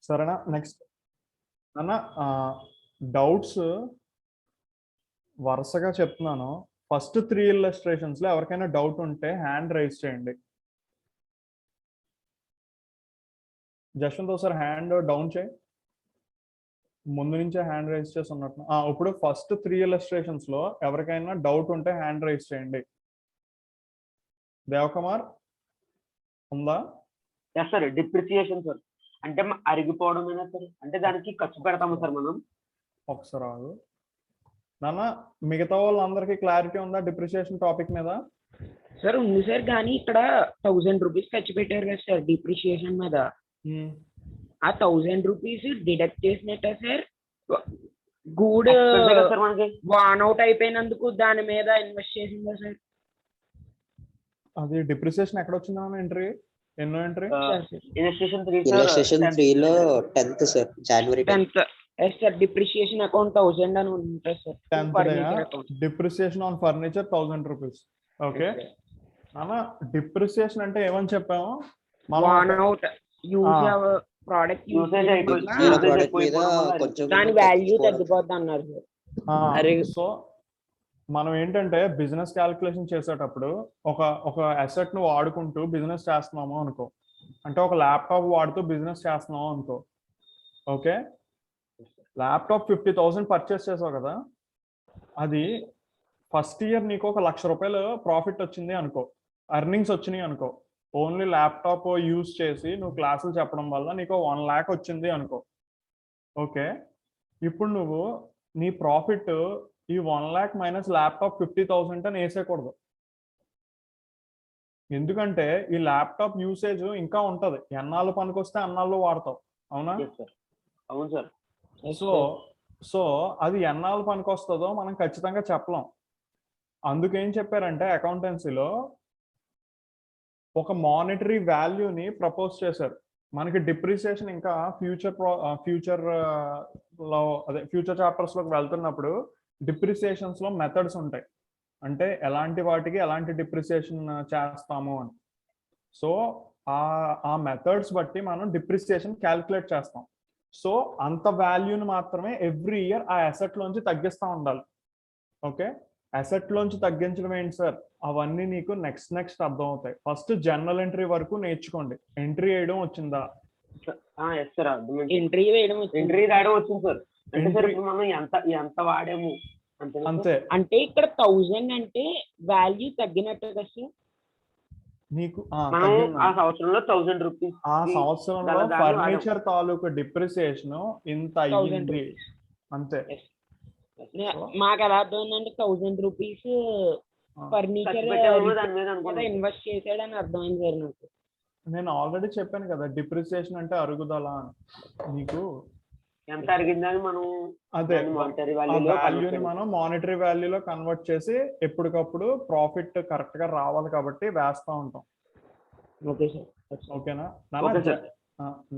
సరేనా? నెక్స్ట్ అన్న డౌట్స్ వరుసగా చెప్తున్నాను. ఫస్ట్ 3 ఇల్లస్ట్రేషన్స్ లో ఎవరికైనా డౌట్ ఉంటే హ్యాండ్ రైజ్ చేయండి. జశ్వంత్ ఒకసారి హ్యాండ్ డౌన్ చేయి. ముందు నుంచే హ్యాండ్ రైజ్ చేసి ఉన్నట్టు. ఇప్పుడు ఫస్ట్ 3 ఇల్లస్ట్రేషన్స్ లో ఎవరికైనా డౌట్ ఉంటే హ్యాండ్ రైజ్ చేయండి. దేవకుమార్ ఉందా? సార్ డిప్రిసియేషన్ సార్ అంటే అరిగిపోవడమేనా సార్? అంటే దానికి ఖర్చు పెడతాము సార్ మనం. ఒకసారి ఆగు నాన్న. మిగతా వాళ్ళందరికీ క్లారిటీ ఉందా డిప్రిసియేషన్ టాపిక్ మీద? సార్ ఉంది సార్, కానీ ఇక్కడ 1000 రూపీస్ ఖర్చు పెట్టారు కదా సార్ డిప్రిసియేషన్ మీద. ఆ 1000 రూపీస్ డిడక్ట్ చేసినట్ట సార్? గూడ్ వాన్ అవుట్ అయిపోయినందుకు దాని మీద ఇన్వెస్ట్ చేసిందా సార్? అది డిప్రిసియేషన్ ఎక్కడ వచ్చిందా ఎంట్రీ? ఎన్నో ఎంట్రీ? ఇల్లస్ట్రేషన్ 3 లో 10th సార్, జనవరి 10th. సార్ డిప్రిసియేషన్ అకౌంట్ 1000 అని ఉంటుంది sir. 10th depreciation on furniture 1000 rupees. Okay అన్న, డిప్రిసియేషన్ అంటే ఏమని చెప్పాము? వాన్ అవుట్ యూజ్ ప్రోడక్ట్ దాని వాల్యూ తగ్గిపోద్ది అన్నారు సార్. సో మనం ఏంటంటే బిజినెస్ క్యాలిక్యులేషన్ చేసేటప్పుడు ఒక అసెట్ ను వాడుకుంటూ బిజినెస్ చేస్తున్నాము అనుకో, అంటే ఒక ల్యాప్టాప్ వాడుతూ బిజినెస్ చేస్తున్నాము అనుకో. ఓకే, ల్యాప్టాప్ 50,000 పర్చేస్ చేసావు కదా, అది ఫస్ట్ ఇయర్ నీకు 1,00,000 రూపాయలు ప్రాఫిట్ వచ్చింది అనుకో, ఎర్నింగ్స్ వచ్చినాయి అనుకో. ఓన్లీ ల్యాప్టాప్ యూజ్ చేసి నువ్వు క్లాసులు చెప్పడం వల్ల నీకు 1 lakh వచ్చింది అనుకో. ఓకే, ఇప్పుడు నువ్వు నీ ప్రాఫిట్ ఈ 1 lakh మైనస్ ల్యాప్టాప్ 50,000 అని వేసేయకూడదు. ఎందుకంటే ఈ ల్యాప్టాప్ యూసేజ్ ఇంకా ఉంటది, ఎన్నాళ్ళు పనికొస్తే అన్నాళ్ళు వాడతావు. అవునా? అవును సార్. సో అది ఎన్నాళ్ళు పనికొస్తుందో మనం ఖచ్చితంగా చెప్పలేం. అందుకేం చెప్పారంటే అకౌంటెన్సీలో ఒక మానిటరీ వాల్యూని ప్రపోజ్ చేశారు. మనకి డిప్రిసియేషన్ ఇంకా ఫ్యూచర్ చాప్టర్స్ లోకి వెళ్తున్నప్పుడు డిప్రిసియేషన్స్ లో మెథడ్స్ ఉంటాయి, అంటే ఎలాంటి వాటికి ఎలాంటి డిప్రిసియేషన్ చేస్తాము అని. సో ఆ మెథడ్స్ బట్టి మనం డిప్రిసియేషన్ క్యాలిక్యులేట్ చేస్తాం. సో అంత వాల్యూని మాత్రమే ఎవ్రీ ఇయర్ ఆ అసెట్ లోంచి తగ్గిస్తూ ఉండాలి. ఓకే, అసెట్ లోంచి తగ్గించడం ఏంటి సార్? అవన్నీ నీకు నెక్స్ట్ అర్థం అవుతాయి. ఫస్ట్ జనరల్ ఎంట్రీ వరకు నేర్చుకోండి. ఎంట్రీ వేయడం వచ్చిందా? ఎంట్రీ రాయడం వచ్చింది సార్. అంటే సార్ ఇప్పుడు మనం ఎంత వాడాము అంతే. అంటే ఇక్కడ 1000 అంటే వాల్యూ తగ్గినట్టు కదా సార్ నీకు? ఆ సంవత్సరంలో 1000 రూపీస్, ఆ సంవత్సరంలో ఫర్నిచర్ తాలూకు డిప్రిసియేషన్ ఇంత అయ్యింది అంతే. మాకు ఎలా అర్థమైందంటే 1000 రూపీస్ ఫర్నిచర్ ఇన్వెస్ట్ చేసాడని అర్థమైంది సార్ నాకు. నేను ఆల్రెడీ చెప్పాను కదా, డిప్రిసియేషన్ అంటే అరుగుదల అని. నీకు ఎంత అరిగిందని మనం అదే వాల్యూని మనం మానిటరీ వాల్యూలో కన్వర్ట్ చేసి ఎప్పటికప్పుడు ప్రాఫిట్ కరెక్ట్ గా రావాలి కాబట్టి వేస్తా ఉంటాం. Okay sir. ఓకేనా?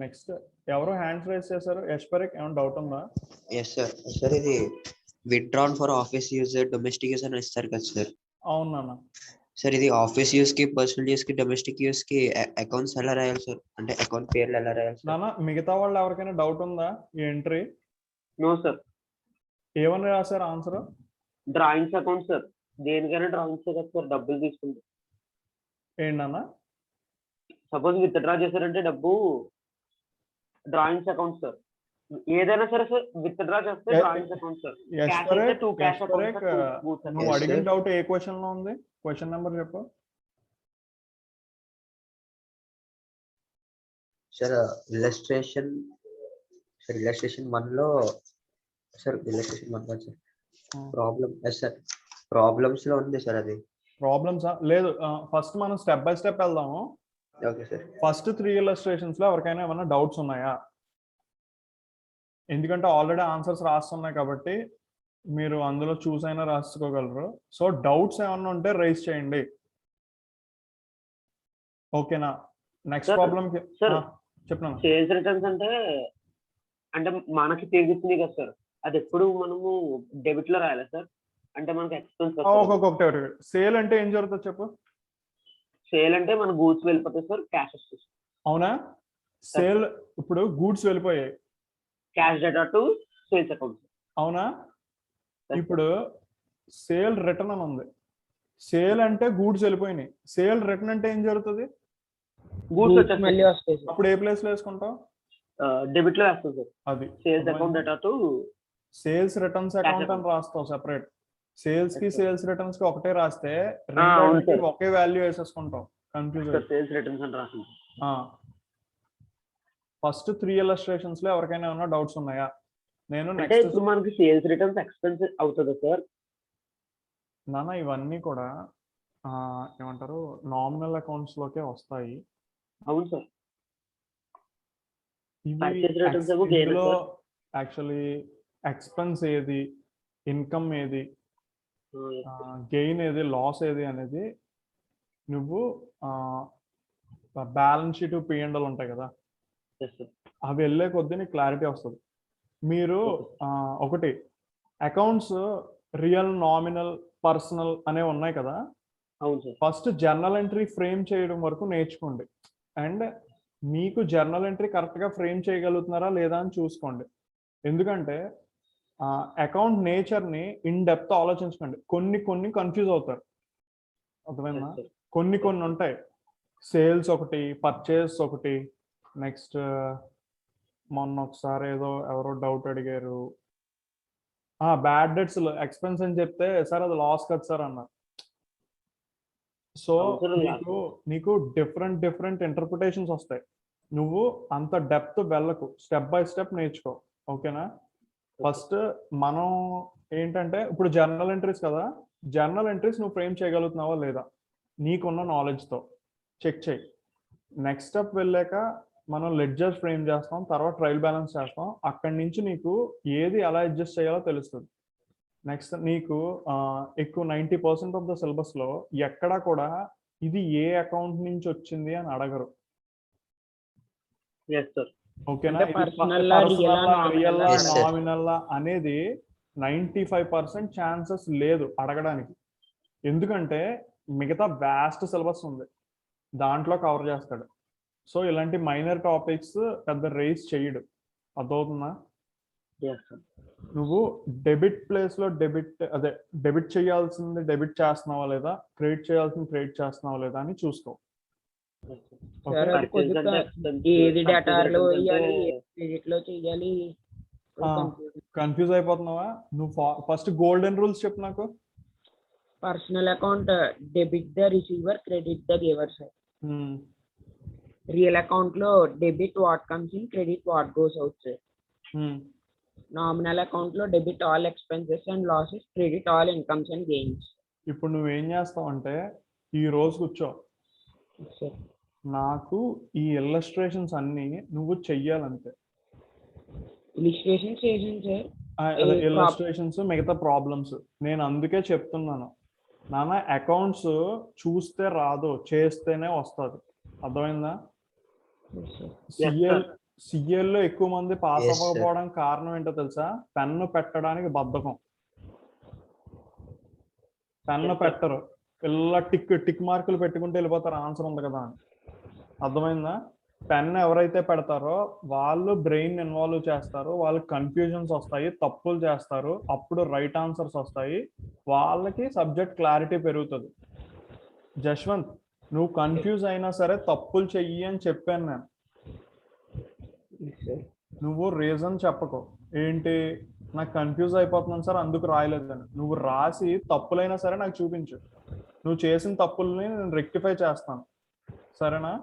నెక్స్ట్ ఎవరు హ్యాండ్స్ రైజ్ చేశారు? యశ్పరిక్, ఏమైనా డౌట్ ఉందా? సార్ ఇది withdrawn for office use, domestic use అని ఇస్తారు కదా సార్? అవునా సార్, ఇది ఆఫీస్ యూజ్ కి, పర్సనల్ యూజ్ కి, డొమెస్టిక్ యూజ్ కి అకౌంట్స్ ఎలా రాయాలి సార్? అంటే అకౌంట్ పేర్లు ఎలా రాయాలి సార్? మిగతా వాళ్ళు ఎవరికైనా డౌట్ ఉందా ఈ ఎంట్రీ? No sir. ఏమని రాశారు ఆన్సర్? Drawings account sir. దేనికైనా డ్రాయింగ్స్ కదా సార్, డబ్బులు తీసుకుంది. ఏంటన్నా? సపోజ్ విత్డ్రా చేశారంటే డబ్బు డ్రాయింగ్స్ అకౌంట్ సార్. ఏదైనా సరే సార్ విత్డ్రా చేస్తే డ్రాయింగ్స్ అకౌంట్ సార్. నువ్వు అడిగిన డౌట్ ఏ క్వశ్చన్ లో ఉంది? క్వశ్చన్ నెంబర్ చెప్పు సార్. ఇల్లస్ట్రేషన్ 1 లో సార్, ఇల్లస్ట్రేషన్ 1 లో సార్ ప్రాబ్లమ్స్ లో ఉంది సార్. అది ప్రాబ్లమ్స్ లేదు. ఫస్ట్ మనం స్టెప్ బై స్టెప్ వెళ్దాము. Okay sir. ఫస్ట్ 3 ఇల్లస్ట్రేషన్స్ లో ఎవరికైనా ఏమైనా డౌట్స్ ఉన్నాయా? ఎందుకంటే ఆల్రెడీ ఆన్సర్స్ రాస్తున్నాయి కాబట్టి మీరు అందులో చూసైనా రాసుకోగలరు. సో డౌట్స్ ఏమన్నా ఉంటే రైజ్ చేయండి. ఓకేనా? నెక్స్ట్ ప్రాబ్లం చెప్పండి. సేల్స్ రిటర్న్స్ అంటే మనకి తిరిగిస్తుంది కదా సార్, అది ఎప్పుడు మనము డెబిట్ లో రాయాలి సార్? అంటే మనకి ఎక్స్పెన్స్. ఒక్కొక్కటి. సేల్ అంటే ఏం జరుగుతుంది చెప్పు? సేల్ అంటే మన గూడ్స్ వెళ్ళిపోతాయి సార్, క్యాష్ వస్తుంది. అవునా? సేల్ ఇప్పుడు గూడ్స్ వెళ్ళిపోయాయి cash data to sales account. అవునా? ఇప్పుడు సేల్ రిటర్న్ అని ఉంది. సేల్ అంటే గూడ్స్ వెళ్ళిపోయినాయి. సేల్ రిటర్న్ అంటే ఏం జరుగుతుంది? గూడ్స్ Goods వచ్చేసి మళ్ళీ వస్తాయి సార్. అప్పుడు ఏ ప్లేస్ లో వేసుకుంటాం? డెబిట్ లో వేస్తాం సార్. అది sales account data to sales returns account అని రాస్తాం సెపరేట్. సేల్స్ కి Yes, sir. సేల్స్ రిటర్న్స్ కి ఒకటే రాస్తే అవును రెండింటికి sir. ఒకే వాల్యూ వేసేసుకుంటాం. కన్ఫ్యూజ్ సేల్స్ రిటర్న్స్ అని రాసింది. ఫస్ట్ 3 ఇల్లస్ట్రేషన్స్ లో ఎవరికైనా ఏమైనా డౌట్స్ ఉన్నాయా? నేను అంటే నెక్స్ట్ ఇప్పుడు మనకి సేల్స్ రిటర్న్స్ ఎక్స్పెన్స్ అవుతుందా సార్? నాన్న ఇవన్నీ కూడా ఏమంటారు నామినల్ అకౌంట్స్ లోకే వస్తాయి. అవును సార్. ఇవి Purchase returns ఏమో gain ఇందులో sir. యాక్చువల్లీ ఎక్స్పెన్స్ ఏది, ఇన్కమ్ ఏది, గెయిన్ ఏది, లాస్ ఏది అనేది నువ్వు బ్యాలెన్స్ షీట్ P&L ఉంటాయి కదా, Yes, sir. అవి వెళ్ళే కొద్దీ నీకు క్లారిటీ వస్తుంది. మీరు ఒకటి అకౌంట్స్ రియల్, నామినల్, పర్సనల్ అనేవి ఉన్నాయి కదా, అవును sir. First journal entry frame చేయడం వరకు నేర్చుకోండి. అండ్ మీకు జర్నల్ ఎంట్రీ కరెక్ట్గా ఫ్రేమ్ చేయగలుగుతున్నారా లేదా అని చూసుకోండి. ఎందుకంటే అకౌంట్ నేచర్ని ఇన్ డెప్త్ ఆలోచించకండి. కొన్ని కన్ఫ్యూజ్ అవుతారు. అర్థమైందా? Yes, sir. కొన్ని ఉంటాయి. సేల్స్ ఒకటి, పర్చేస్ ఒకటి, నెక్స్ట్ మొన్న ఒకసారి ఎవరో డౌట్ అడిగారు, బ్యాడ్ డెట్స్ ఎక్స్పెన్స్ అని చెప్తే సార్ అది లాస్ కదా సార్ అన్నారు. సో అవును sir. నీకు డిఫరెంట్ ఇంటర్ప్రిటేషన్స్ వస్తాయి. నువ్వు అంత డెప్త్ వెళ్ళకు, స్టెప్ బై స్టెప్ నేర్చుకో. ఓకేనా? ఫస్ట్ మనం ఏంటంటే ఇప్పుడు జర్నల్ ఎంట్రీస్ కదా, జర్నల్ ఎంట్రీస్ నువ్వు ఫ్రేమ్ చేయగలుగుతున్నావా లేదా నీకున్న నాలెడ్జ్తో చెక్ చేయి. నెక్స్ట్ స్టెప్ వెళ్ళాక మనం లెడ్జర్ ఫ్రేమ్ చేస్తాం, తర్వాత ట్రయల్ బ్యాలెన్స్ చేస్తాం. అక్కడి నుంచి నీకు ఏది ఎలా అడ్జస్ట్ చేయాలో తెలుస్తుంది. నెక్స్ట్ నీకు ఎక్కువ 90% ఆఫ్ ద సిలబస్లో ఎక్కడా కూడా ఇది ఏ అకౌంట్ నుంచి వచ్చింది అని అడగరు. Yes, sir. ఓకేనా? అంటే personal లా, real లా, nominal లా? Yes, sir. నామినల్ అనేది 95% ఛాన్సెస్ లేదు అడగడానికి. ఎందుకంటే మిగతా వ్యాస్ట్ సిలబస్ ఉంది, దాంట్లో కవర్ చేస్తాడు. సో ఇలాంటి మైనర్ టాపిక్స్ పెద్ద రేస్ చేయడు. అర్థమవుతుందా? Yes, sir. నువ్వు డెబిట్ ప్లేస్ లో డెబిట్ చేయాల్సింది డెబిట్ చేస్తున్నావా లేదా, క్రెడిట్ చేయాల్సింది క్రెడిట్ చేస్తున్నావా లేదా అని చూసుకో. Yes, sir. ఓకే? సార్ అది Purchase కొద్దిగా అంటే expense, ఏది purchase డేటాలో returns వేయాలి, అంటే క్రెడిట్ లో చేయాలి. కన్ఫ్యూజ్ అయిపోతున్నావా? నువ్వు ఫస్ట్ గోల్డెన్ రూల్స్ చెప్పు నాకు. Personal account debit the receiver, credit the giver sir. Real account లో debit what comes in, credit what goes out sir. Nominal account లో debit all expenses and losses, credit all incomes and gains. ఇప్పుడు నువ్వేం చేస్తావు అంటే ఈ రోజు కూర్చో, నాకు ఈ ఇల్లస్ట్రేషన్స్ అన్ని నువ్వు చెయ్యాలంతే. ఇలిస్ట్రేషన్ చేసింది సార్. ఇల్లస్ట్రేషన్స్ మిగతా ప్రాబ్లమ్స్ నేను అందుకే చెప్తున్నాను నాన్న, అకౌంట్స్ చూస్తే రాదు, చేస్తేనే వస్తుంది. అర్థమైందా? సిఎల్లో ఎక్కువ మంది పాస్ Yes, sir. అవ్వకపోవడం కారణం ఏంటో తెలుసా? పెన్ను పెట్టడానికి బద్ధకం. పెన్ను పెట్టరు, పిల్ల టిక్ మార్కులు పెట్టుకుంటూ వెళ్ళిపోతారు, ఆన్సర్ ఉంది కదా అని. అర్థమైందా? పెన్ ఎవరైతే పెడతారో వాళ్ళు బ్రెయిన్ ఇన్వాల్వ్ చేస్తారు, వాళ్ళకి కన్ఫ్యూజన్స్ వస్తాయి, తప్పులు చేస్తారు, అప్పుడు రైట్ ఆన్సర్స్ వస్తాయి, వాళ్ళకి సబ్జెక్ట్ క్లారిటీ పెరుగుతుంది. జశ్వంత్, నువ్వు కన్ఫ్యూజ్ అయినా సరే తప్పులు చెయ్యి అని చెప్పాను నేను. నువ్వు రీజన్ చెప్పకు, ఏంటి నాకు కన్ఫ్యూజ్ అయిపోతున్నాను సార్ అందుకు రాయలేదని. నువ్వు రాసి తప్పులైనా సరే నాకు చూపించు, నువ్వు చేసిన తప్పుల్ని నేను రెక్టిఫై చేస్తాను. సరేనా?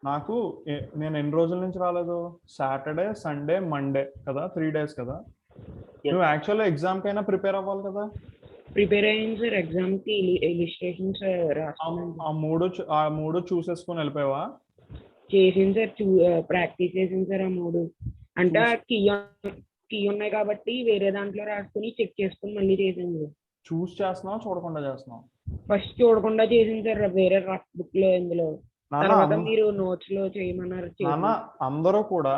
నాకు నేను ఎన్ని రోజుల నుంచి రాలేదు? సాటర్డే, సండే, మండే కదా, 3 days కదా. నువ్వు యాక్చువల్గా ఎగ్జామ్ కైనా ప్రిపేర్ అవ్వాలి కదా. ప్రిపేర్ అయ్యింది సార్ ఎగ్జామ్ కి. ఇలిస్ట్రేషన్స్ ఆ మూడు చూసేసుకొని వెళ్ళిపోయావా? చేసింది సార్, ప్రాక్టీస్ చేసింది సార్ ఆ 3. అంటే కీ ఉన్నాయి కాబట్టి వేరే దాంట్లో రాసుకుని చెక్ చేసుకుని మళ్ళీ చేసింది. చూస్ చేస్తున్నావు చూడకుండా చేస్తున్నావు? ఫస్ట్ చూడకుండా చేసింది సార్, వేరే రఫ్ బుక్ లో. ఇందులో తర్వాత మీరు నోట్స్ లో చేయమన్నారు. నాన్న అందరూ కూడా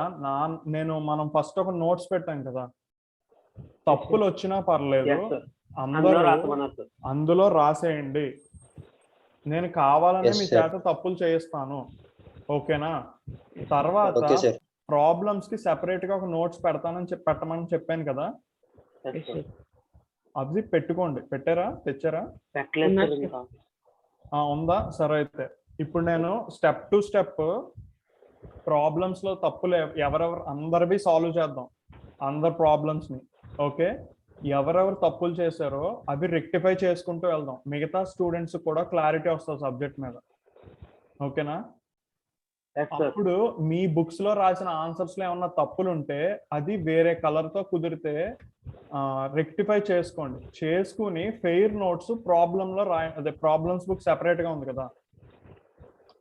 మనం ఫస్ట్ ఒక నోట్స్ పెట్టాం కదా, తప్పులు వచ్చినా పర్లేదు అందరూ అందులో రాసేయండి, నేను కావాలనే మీ చేత తప్పులు చేయిస్తాను. ఓకేనా? తర్వాత ఓకే సార్. ప్రాబ్లమ్స్ కి సెపరేట్ గా ఒక నోట్స్ పెట్టమని చెప్పాను కదా, Yes, Yes, sir. sir. అది పెట్టుకోండి. పెట్టారా, తెచ్చారా? పెట్టలేదు ఉన్నా సార్ sir. ఇంకా. ఉందా? సరే అయితే ఇప్పుడు నేను స్టెప్ టు స్టెప్ ప్రాబ్లమ్స్ లో తప్పులు ఎవరెవరు అందరివి సాల్వ్ చేద్దాం, అందరు ప్రాబ్లమ్స్ ని. ఓకే, ఎవరెవరు తప్పులు చేశారో అవి రెక్టిఫై చేసుకుంటూ వెళ్దాం. మిగతా స్టూడెంట్స్ కూడా క్లారిటీ వస్తుంది సబ్జెక్ట్ మీద. ఓకేనా? Yes, sir. అప్పుడు మీ బుక్స్ లో రాసిన ఆన్సర్స్ లో ఏమన్నా తప్పులు ఉంటే అది వేరే కలర్ తో కుదిరితే రెక్టిఫై చేసుకోండి. చేసుకుని ఫెయిర్ నోట్స్ ప్రాబ్లమ్ లో అదే ప్రాబ్లమ్స్ బుక్ సెపరేట్ గా ఉంది కదా,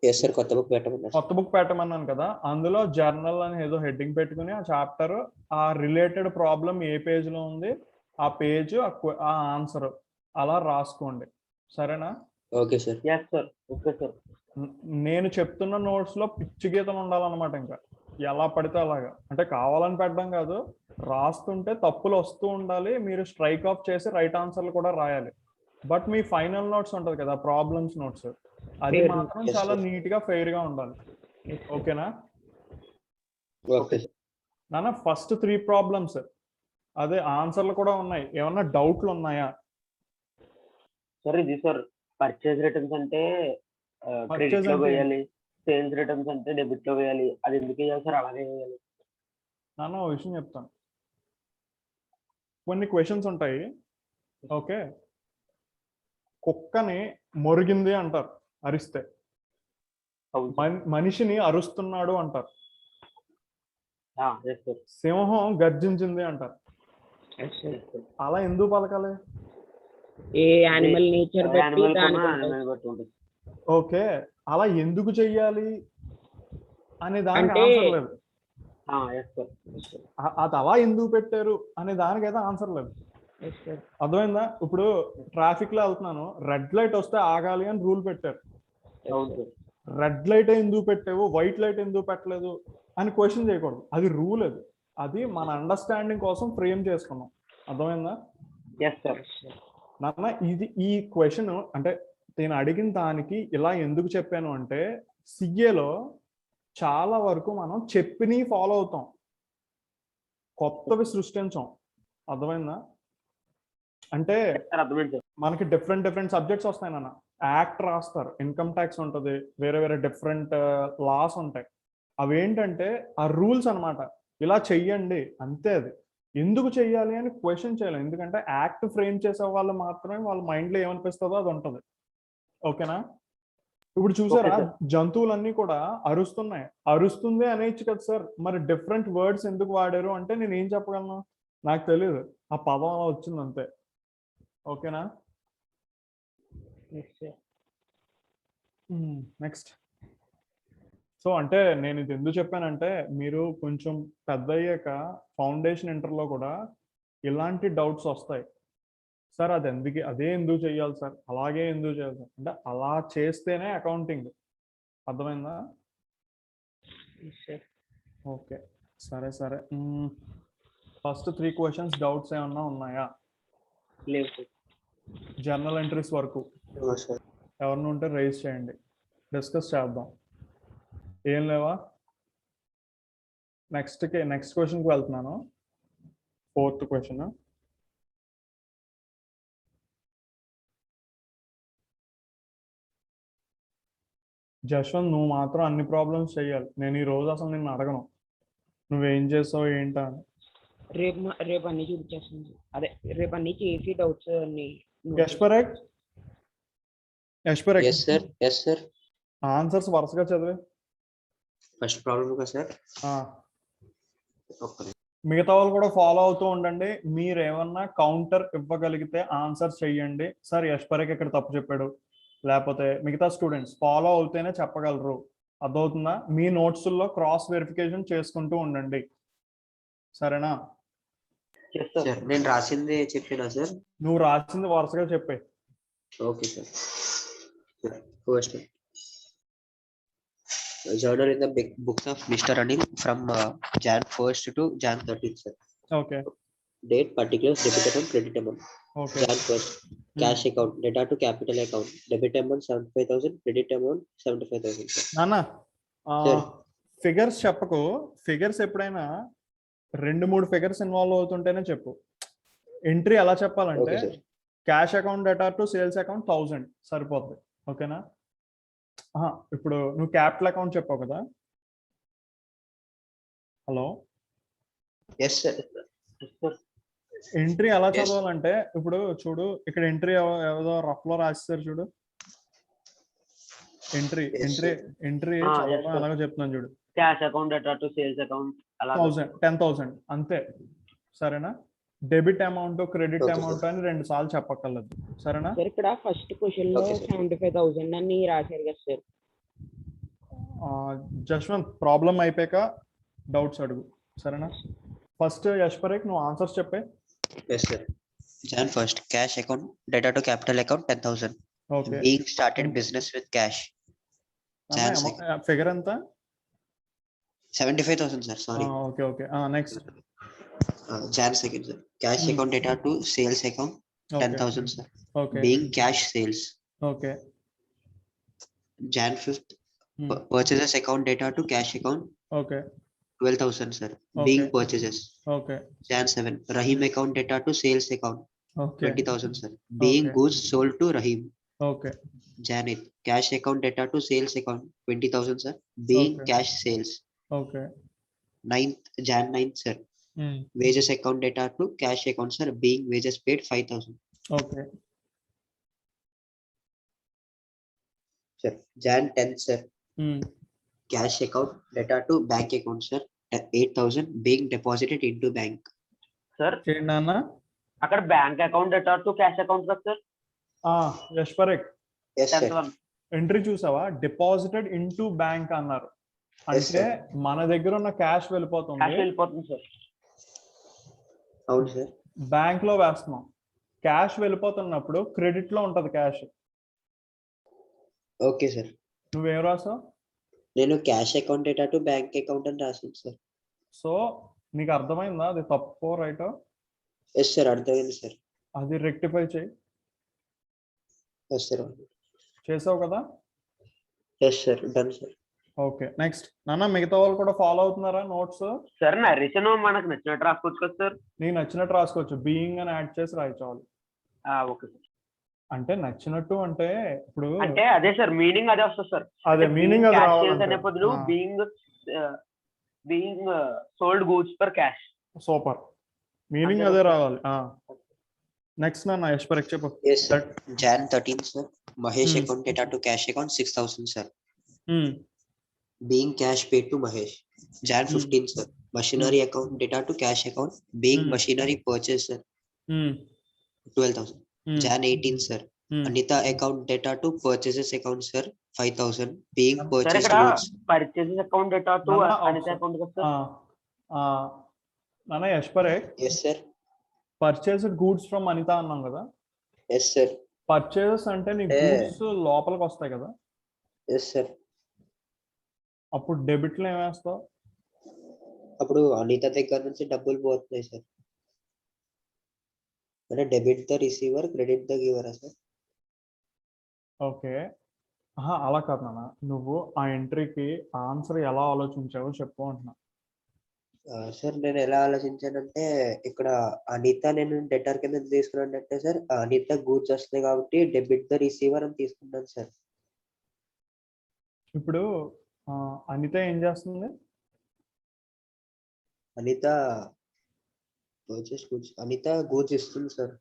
ఎస్ సార్, కొత్త బుక్ పెట్టమన్నారు. కొత్త బుక్ పెట్టమన్నాను కదా, అందులో జర్నల్ అని ఏదో హెడ్డింగ్ పెట్టుకుని ఆ చాప్టర్ ఆ రిలేటెడ్ ప్రాబ్లం ఏ పేజ్ లో ఉంది ఆ పేజ్ ఆ ఆన్సర్ అలా రాసుకోండి. సరేనా? Okay sir. Yes, sir. Okay, sir. నేను చెప్తున్న నోట్స్ లో పిచ్చి గీతలు ఉండాలన్నమాట. ఇంకా ఎలా పడితే అలాగా, అంటే కావాలని పెట్టడం కాదు, రాస్తుంటే తప్పులు వస్తూ ఉండాలి. మీరు స్ట్రైక్ ఆఫ్ చేసి రైట్ ఆన్సర్లు కూడా రాయాలి. బట్ మీ ఫైనల్ నోట్స్ ఉంటది కదా, ప్రాబ్లమ్స్ నోట్స్, అది Fair మాత్రం Yes, చాలా sir. నీట్ గా ఫెయిర్ గా ఉండాలి. Yes, sir. ఓకేనా ఓకే నాన్న? ఫస్ట్ 3 ప్రాబ్లమ్స్ అదే ఆన్సర్లు కూడా ఉన్నాయి. ఏమన్నా డౌట్లు ఉన్నాయా? సార్ ఇది సార్ పర్చేజ్ రిటర్న్స్ అంటే Purchase క్రెడిట్ లో అంటే వేయాలి, సేల్స్ రిటర్న్స్ అంటే డెబిట్ లో వేయాలి. అది ఎందుకు వేయాలి సార్? అలాగే వేయాలి. నాన్న ఓ విషయం చెప్తాను. కొన్ని క్వశ్చన్స్ ఉంటాయి. ఓకే, కుక్కని మొరిగింది అంటారు అరిస్తే, అవును సార్. మనిషిని అరుస్తున్నాడు అంటారు, Yes, sir. సింహం గర్జించింది అంటారు. Yes, sir. Yes, sir. అలా ఎందుకు పలకాలి? ఏ యానిమల్ నేచర్ బట్టి యానిమల్ దానికి కన్నా ఉంటుంది. యానిమల్ బట్టి ఉంటుంది. ఓకే, అలా ఎందుకు చెయ్యాలి అనే దానికి అంటే- ఆన్సర్ లేదు. Yes, sir. Yes, sir. అది అలా ఎందుకు పెట్టారు అనే దానికైతే ఆన్సర్ లేదు. Yes, sir. అర్థమైందా? ఇప్పుడు ట్రాఫిక్ లో వెళ్తున్నాను, రెడ్ లైట్ వస్తే ఆగాలి అని రూల్ పెట్టారు. Yes, అవును sir. సార్. రెడ్ లైట్ ఎందుకు పెట్టావు, వైట్ లైట్ ఎందుకు పెట్టలేదు అని క్వశ్చన్ చేయకూడదు. అది రూల్. అది మన అండర్స్టాండింగ్ కోసం ఫ్రేమ్ చేసుకున్నాం. అర్థమైందా Yes, sir. Yes, sir. నాన్న? ఈ క్వశ్చన్ అంటే నేను అడిగిన దానికి ఇలా ఎందుకు చెప్పాను అంటే, సిఏలో చాలా వరకు మనం చెప్పిని ఫాలో అవుతాం, కొత్తవి సృష్టించాం. అర్థమైందా? అంటే సార్ అర్థమైంది సార్. మనకి డిఫరెంట్ సబ్జెక్ట్స్ వస్తాయి నాన్న. యాక్ట్ రాస్తారు, ఇన్కమ్ ట్యాక్స్ ఉంటుంది, వేరే డిఫరెంట్ లాస్ ఉంటాయి. అవేంటంటే ఆ రూల్స్ అన్నమాట. ఇలా చెయ్యండి అంతే. అది ఎందుకు చెయ్యాలి అని క్వశ్చన్ చేయాలి. ఎందుకంటే యాక్ట్ ఫ్రేమ్ చేసే వాళ్ళు మాత్రమే వాళ్ళ మైండ్ లో ఏమనిపిస్తుందో అది ఉంటుంది. ఓకేనా? ఇప్పుడు చూసారా, Okay, sir. జంతువులన్నీ కూడా అరుస్తున్నాయి. అరుస్తుంది అనేచ్చు కదా సార్, మరి డిఫరెంట్ వర్డ్స్ ఎందుకు వాడారు అంటే నేను ఏం చెప్పగలను? నాకు తెలియదు, ఆ పదం అలా వచ్చింది అంతే. ఓకేనా? Yes, sir. నెక్స్ట్. సో అంటే నేను ఇది ఎందుకు చెప్పానంటే, మీరు కొంచెం పెద్ద అయ్యాక ఫౌండేషన్ ఇంటర్లో కూడా ఇలాంటి డౌట్స్ వస్తాయి. సార్ అది ఎందుకు చెయ్యాలి సార్, అలాగే ఎందుకు చేయాలి సార్ అంటే, అలా చేస్తేనే అకౌంటింగ్. అర్థమైందా? Yes, sir. ఓకే, సరే. ఫస్ట్ 3 క్వశ్చన్స్ డౌట్స్ ఏమన్నా ఉన్నాయా? లేదు సార్. జర్నల్ ఎంట్రీస్ వరకు సార్. ఎవరిని ఉంటే రైజ్ చేయండి, డిస్కస్ చేద్దాం. ఏం లేవా? నెక్స్ట్ క్వశ్చన్కి వెళ్తున్నాను. 4th question. జశ్వంత్, నువ్వు మాత్రం అన్ని ప్రాబ్లమ్స్ చెయ్యాలి. నేను ఈ రోజు అసలు నిన్ను అడగను నువ్వేం చేస్తావు ఏంటా అని. రేపు అన్ని చూపించేస్తాను sir. అదే రేపు అన్ని చేసి డౌట్స్ అన్ని యశ్పరేక్ yes sir. Yes sir. Answers వరుసగా చదివే. ఫస్ట్ ప్రాబ్లం కదా సార్. మిగతా వాళ్ళు కూడా ఫాలో అవుతూ ఉండండి. మీరు ఏమన్నా కౌంటర్ ఇవ్వగలిగితే ఆన్సర్ చెయ్యండి. సార్ యశ్పరేక్ ఇక్కడ తప్పు చెప్పాడు, లేకపోతే మిగతా స్టూడెంట్స్ ఫాలో అవుతేనే చెప్పగలరు. అర్థమవుతుందా? మీ నోట్స్లో క్రాస్ వెరిఫికేషన్ చేసుకుంటూ ఉండండి. సరేనా? Yes, sir. సార్ నేను రాసింది చెప్పినా సార్. నువ్వు రాసింది వరుసగా చెప్పే. Okay sir. First journal in the books of Mr. Anil from Jan 1st to Jan 13th sir. Okay. Date, particulars, debit amount, credit amount. Okay. Jan 1st, cash account, data to capital account, debit amount 75,000, credit amount 75,000 sir. నాన్న, Sir. Figures చెప్పకు. Figures ఎప్పుడైనా 2-3 figures involve అవుతుంటేనే చెప్పు. Entry ఎలా చెప్పాలంటే okay sir. Cash account data to sales account 1000 సరిపోద్ది. ఓకేనా? ఇప్పుడు నువ్వు క్యాపిటల్ అకౌంట్ చెప్పావు కదా. Hello, yes sir. ఎంట్రీ ఎలా Yes. చదవాలంటే ఇప్పుడు చూడు, ఇక్కడ ఎంట్రీ ఏదో రఫ్ లో రాస్తారు చూడు. Entry Yes, entry sir. Entry yes, చదవడం sir. ఎలాగో చెప్తున్నాను చూడు. Cash account data to sales account అలా 10,000 అంతే. సరేనా? Debit amount credit Okay, amount అని 2 సార్లు చెప్పక్కర్లేదు. సరేనా? సార్ ఇక్కడ ఫస్ట్ క్వశ్చన్ లో Okay, sir. 75,000 అని రాశారు కదా సార్. జస్వంత్, ప్రాబ్లం అయిపోయాక డౌట్స్ అడుగు. సరేనా? ఫస్ట్ యశ్పరేక్ నువ్వు ఆన్సర్స్ చెప్పే. Yes, sir. Jan first, cash account, data to capital account 10,000. Okay. Being started business with cash. Jan second, figure ఎంత? 75,000, sir. Sorry. Okay okay. Next. Jan second, sir. Cash Hmm. account data to sales account 10,000, sir. Okay Being cash sales. Okay. Jan 5th, purchases account data to cash account okay 12,000, sir. Okay. Being purchases. Okay Jan 7, Rahim account data to sales account okay 20,000, sir. Being Okay. goods sold to Rahim. Okay Jan 8, cash account data to sales account 20,000, sir. Being Okay. cash sales. Okay. 9th, Jan 9th, sir. Wages account data to cash account, sir. Being wages paid 5,000. Okay. Sir. Jan 10th, sir. Cash account data to bank account, sir. 8,000 being deposited into bank. Sir చేయండి నాన్న. అక్కడ bank account data to cash account కదా sir. యశ్పరేక్, Yes, sir. 10th one. Entry చూసావా? Deposited into bank అన్నారు. Yes, అంటే sir. మన దగ్గర ఉన్న క్యాష్ క్యాష్ వెళ్ళిపోతుంది, వెళ్ళిపోతుంది సార్. అవును సార్. బ్యాంక్ లో వేస్తున్నాం. క్యాష్ వెళ్ళిపోతున్నప్పుడు క్రెడిట్ లో ఉంటది క్యాష్. Okay sir. నువ్వేం రాసావు? నేను cash account data to bank account అని రాసాను సార్. సో నీకు అర్థమైందా అది తప్పో రైటో? ఎస్ సార్, అర్థమైంది సార్. అది రెక్టిఫై చేయి. Yes sir. చేసావు కదా? Yes sir, done sir. Okay. Next నాన్న, మిగతా వాళ్ళు కూడా ఫాలో అవుతున్నారా నోట్స్? సార్ నరేషన్ మనకు నచ్చినట్టు రాసుకోవచ్చు కదా సార్. నీకు నచ్చినట్టు రాసుకోవచ్చు. బీయింగ్ అని యాడ్ చేసి రాయించాలి. Okay sir. అంటే నచ్చినట్టు అంటే ఇప్పుడు అంటే అదే సార్, మీనింగ్ అదే వస్తుంది సార్. అదే మీనింగ్ అది క్యాష్ రావాలి. సేల్స్ అనే బదులు being sold goods for cash. Super, meaning అదే రావాలి. నెక్స్ట్ నాన్న యశ్పరేక్ చెప్పు. Yes sir. Jan 13th, sir. Mahesh Hmm. account data to cash account 6,000, sir. Being cash paid to Mahesh. Jan 15th, sir. Machinery account data to cash account. Being machinery purchase, sir. 12,000. Jan 18th, sir. Anita account data to purchases account, sir. 5,000. Being sir purchased ఇక్కడ goods. Purchases account data to నాన్న, Anitha account కదా sir. నాన్న Yash Parekh, Yes, sir. Purchased goods from Anitha అన్నాం కదా. Yes, sir. Purchases అంటే నీ goods లోపలికి వస్తాయి కదా. Yes, sir. అప్పుడు డెబిట్ లో ఏమేస్తావు? అప్పుడు అనిత దగ్గర నుంచి డబ్బులు పోతున్నాయి సార్. అంటే debit the receiver, credit the గివరా సార్? ఓకే. అలా కాదు నాన్న, నువ్వు ఆ ఎంట్రీకి ఆన్సర్ ఎలా ఆలోచించావో చెప్పు అంటున్నా. సార్ నేను ఎలా ఆలోచించానంటే ఇక్కడ అనిత నేను డెటర్ కింద తీసుకున్నానంటే సార్ అనిత గూడ్స్ వస్తున్నాయి కాబట్టి డెబిట్ ద రిసీవర్ అని తీసుకున్నాను సార్. ఇప్పుడు అనిత ఏం చేస్తుంది? Anitha purchase goods, Anitha goods ఇస్తుంది సార్.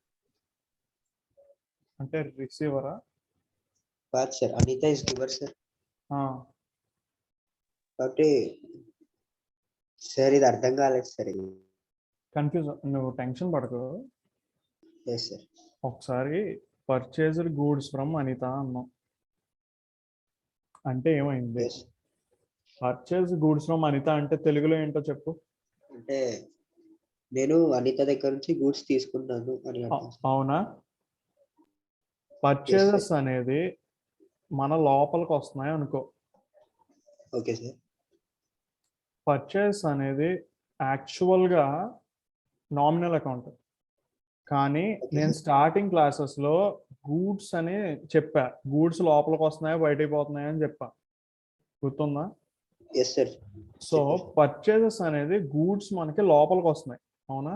అంటే రిసీవరా? కాదు sir, Anitha is giver sir. కాబట్టి సార్ ఇది అర్థం కాలేదు సార్. కన్ఫ్యూజ్, నువ్వు టెన్షన్ పడకు. Yes sir. ఒకసారి పర్చేస్డ్ గూడ్స్ ఫ్రమ్ అనిత అన్నాం అంటే ఏమైంది? Yes. Purchase goods from Anitha అంటే తెలుగులో ఏంటో చెప్పు. అంటే నేను అనిత దగ్గర నుంచి గూడ్స్ తీసుకున్నాను అని అర్థం సార్. అవునా? పర్చేసెస్ అనేది మన లోపలికి వస్తున్నాయి అనుకో. Okay sir. పర్చేస్ అనేది యాక్చువల్గా నామినల్ అకౌంట్, కానీ నేను స్టార్టింగ్ క్లాసెస్లో గూడ్స్ అని చెప్పా. గూడ్స్ లోపలికి వస్తున్నాయా బయటకు పోతున్నాయా అని చెప్పా, గుర్తుందా? Yes, sir. సో పర్చేజెస్ అనేది గూడ్స్ మనకి లోపలికి వస్తున్నాయి, అవునా?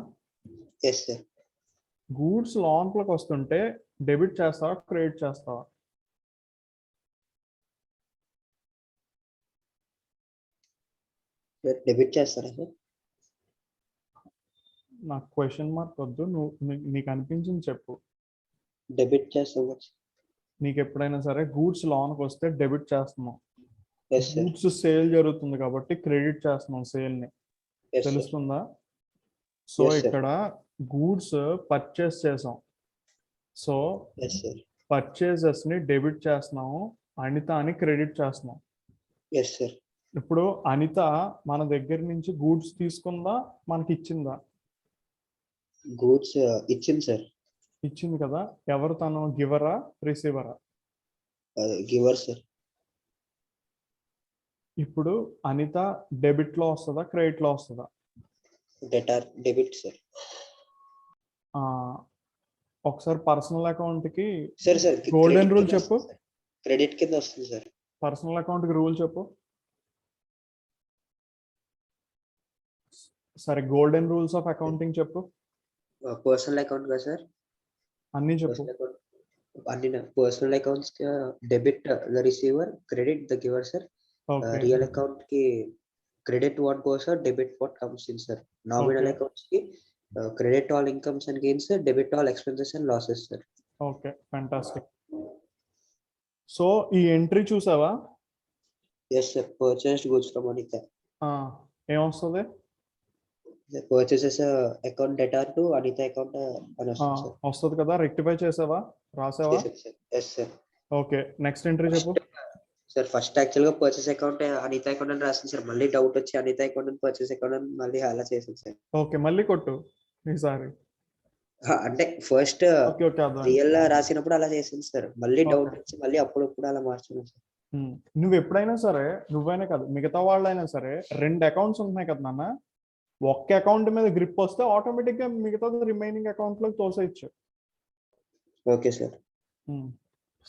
Yes, sir. గూడ్స్ లోపలికి వస్తుంటే డెబిట్ చేస్తావా, క్రెడిట్ చేస్తావా? డెబిట్ చేస్తారా సార్? నాకు క్వశ్చన్ మార్క్ వద్దు, నీకు అనిపించింది చెప్పు. డెబిట్ చేస్తాం. నీకు ఎప్పుడైనా సరే గూడ్స్ లోన్కి వస్తే డెబిట్ చేస్తున్నాం, Yes, sir. గూడ్స్ సేల్ జరుగుతుంది కాబట్టి క్రెడిట్ చేస్తున్నాం సేల్ని, Yes, sir. తెలుస్తుందా? So Yes, sir. ఇక్కడ గూడ్స్ పర్చేస్ చేసాం, సో Yes, sir. పర్చేజెస్ ని డెబిట్ చేస్తున్నాము, అనిత అని క్రెడిట్ చేస్తున్నాం. Yes, sir. ఇప్పుడు అనిత మన దగ్గర నుంచి గూడ్స్ తీసుకుందా, మనకి ఇచ్చిందా? Goods ఇచ్చింది సార్. ఇచ్చింది కదా. ఎవరు తను, గివరా రిసీవరా? Giver sir. ఇప్పుడు అనిత డెబిట్ లో వస్తుందా, క్రెడిట్ లో వస్తుందా? Debit sir. ఒకసారి పర్సనల్ అకౌంట్ కి సార్ సార్ గోల్డెన్ రూల్ చెప్పు. క్రెడిట్ కింద వస్తుంది సార్. పర్సనల్ అకౌంట్ కి రూల్ చెప్పు. సరే, గోల్డెన్ రూల్స్ ఆఫ్ అకౌంటింగ్ చెప్పు. పర్సనల్ అకౌంట్ కదా సార్? అన్ని చెప్పు. అన్ని పర్సనల్ అకౌంట్స్ కి debit the receiver, credit the giver sir. Real account కి credit what goes sir, debit what comes in sir. Nominal accounts కి credit all incomes and gains sir, debit all expenses and losses sir. Okay, fantastic. So ఈ entry చూసావా? Yes sir. Purchased goods from Anitha. ఏమొస్తుంది? Purchases account data to Anitha account అని వస్తుంది sir. వస్తుంది కదా. Rectify చేసావా, రాసావా? Yes sir. Okay, next entry చెప్పు. సార్ ఫస్ట్ యాక్చువల్ గా పర్చేస్ అకౌంట్ అనిత అకౌంట్ అని రాసింది సార్. మళ్ళీ డౌట్ వచ్చి అనిత అకౌంట్ అని పర్చేస్ అకౌంట్ అని మళ్ళీ అలా చేసింది సార్. ఓకే, మళ్ళీ కొట్టు ఈసారి. అంటే ఫస్ట్ ఓకే ఓకే, అర్థం. రియల్ రాసినప్పుడు అలా చేసింది సార్. మళ్ళీ డౌట్ వచ్చి మళ్ళీ అప్పుడప్పుడు అలా మార్చుకున్నాం సార్. నువ్వు ఎప్పుడైనా సరే, నువ్వైనా కాదు మిగతా వాళ్ళైనా సరే, 2 అకౌంట్స్ ఉంటున్నాయి కదా నాన్న, ఒక్క అకౌంట్ మీద గ్రిప్ వస్తే ఆటోమేటిక్ గా మిగతా రిమైనింగ్ అకౌంట్ లోకి తోసేయచ్చు. Okay sir.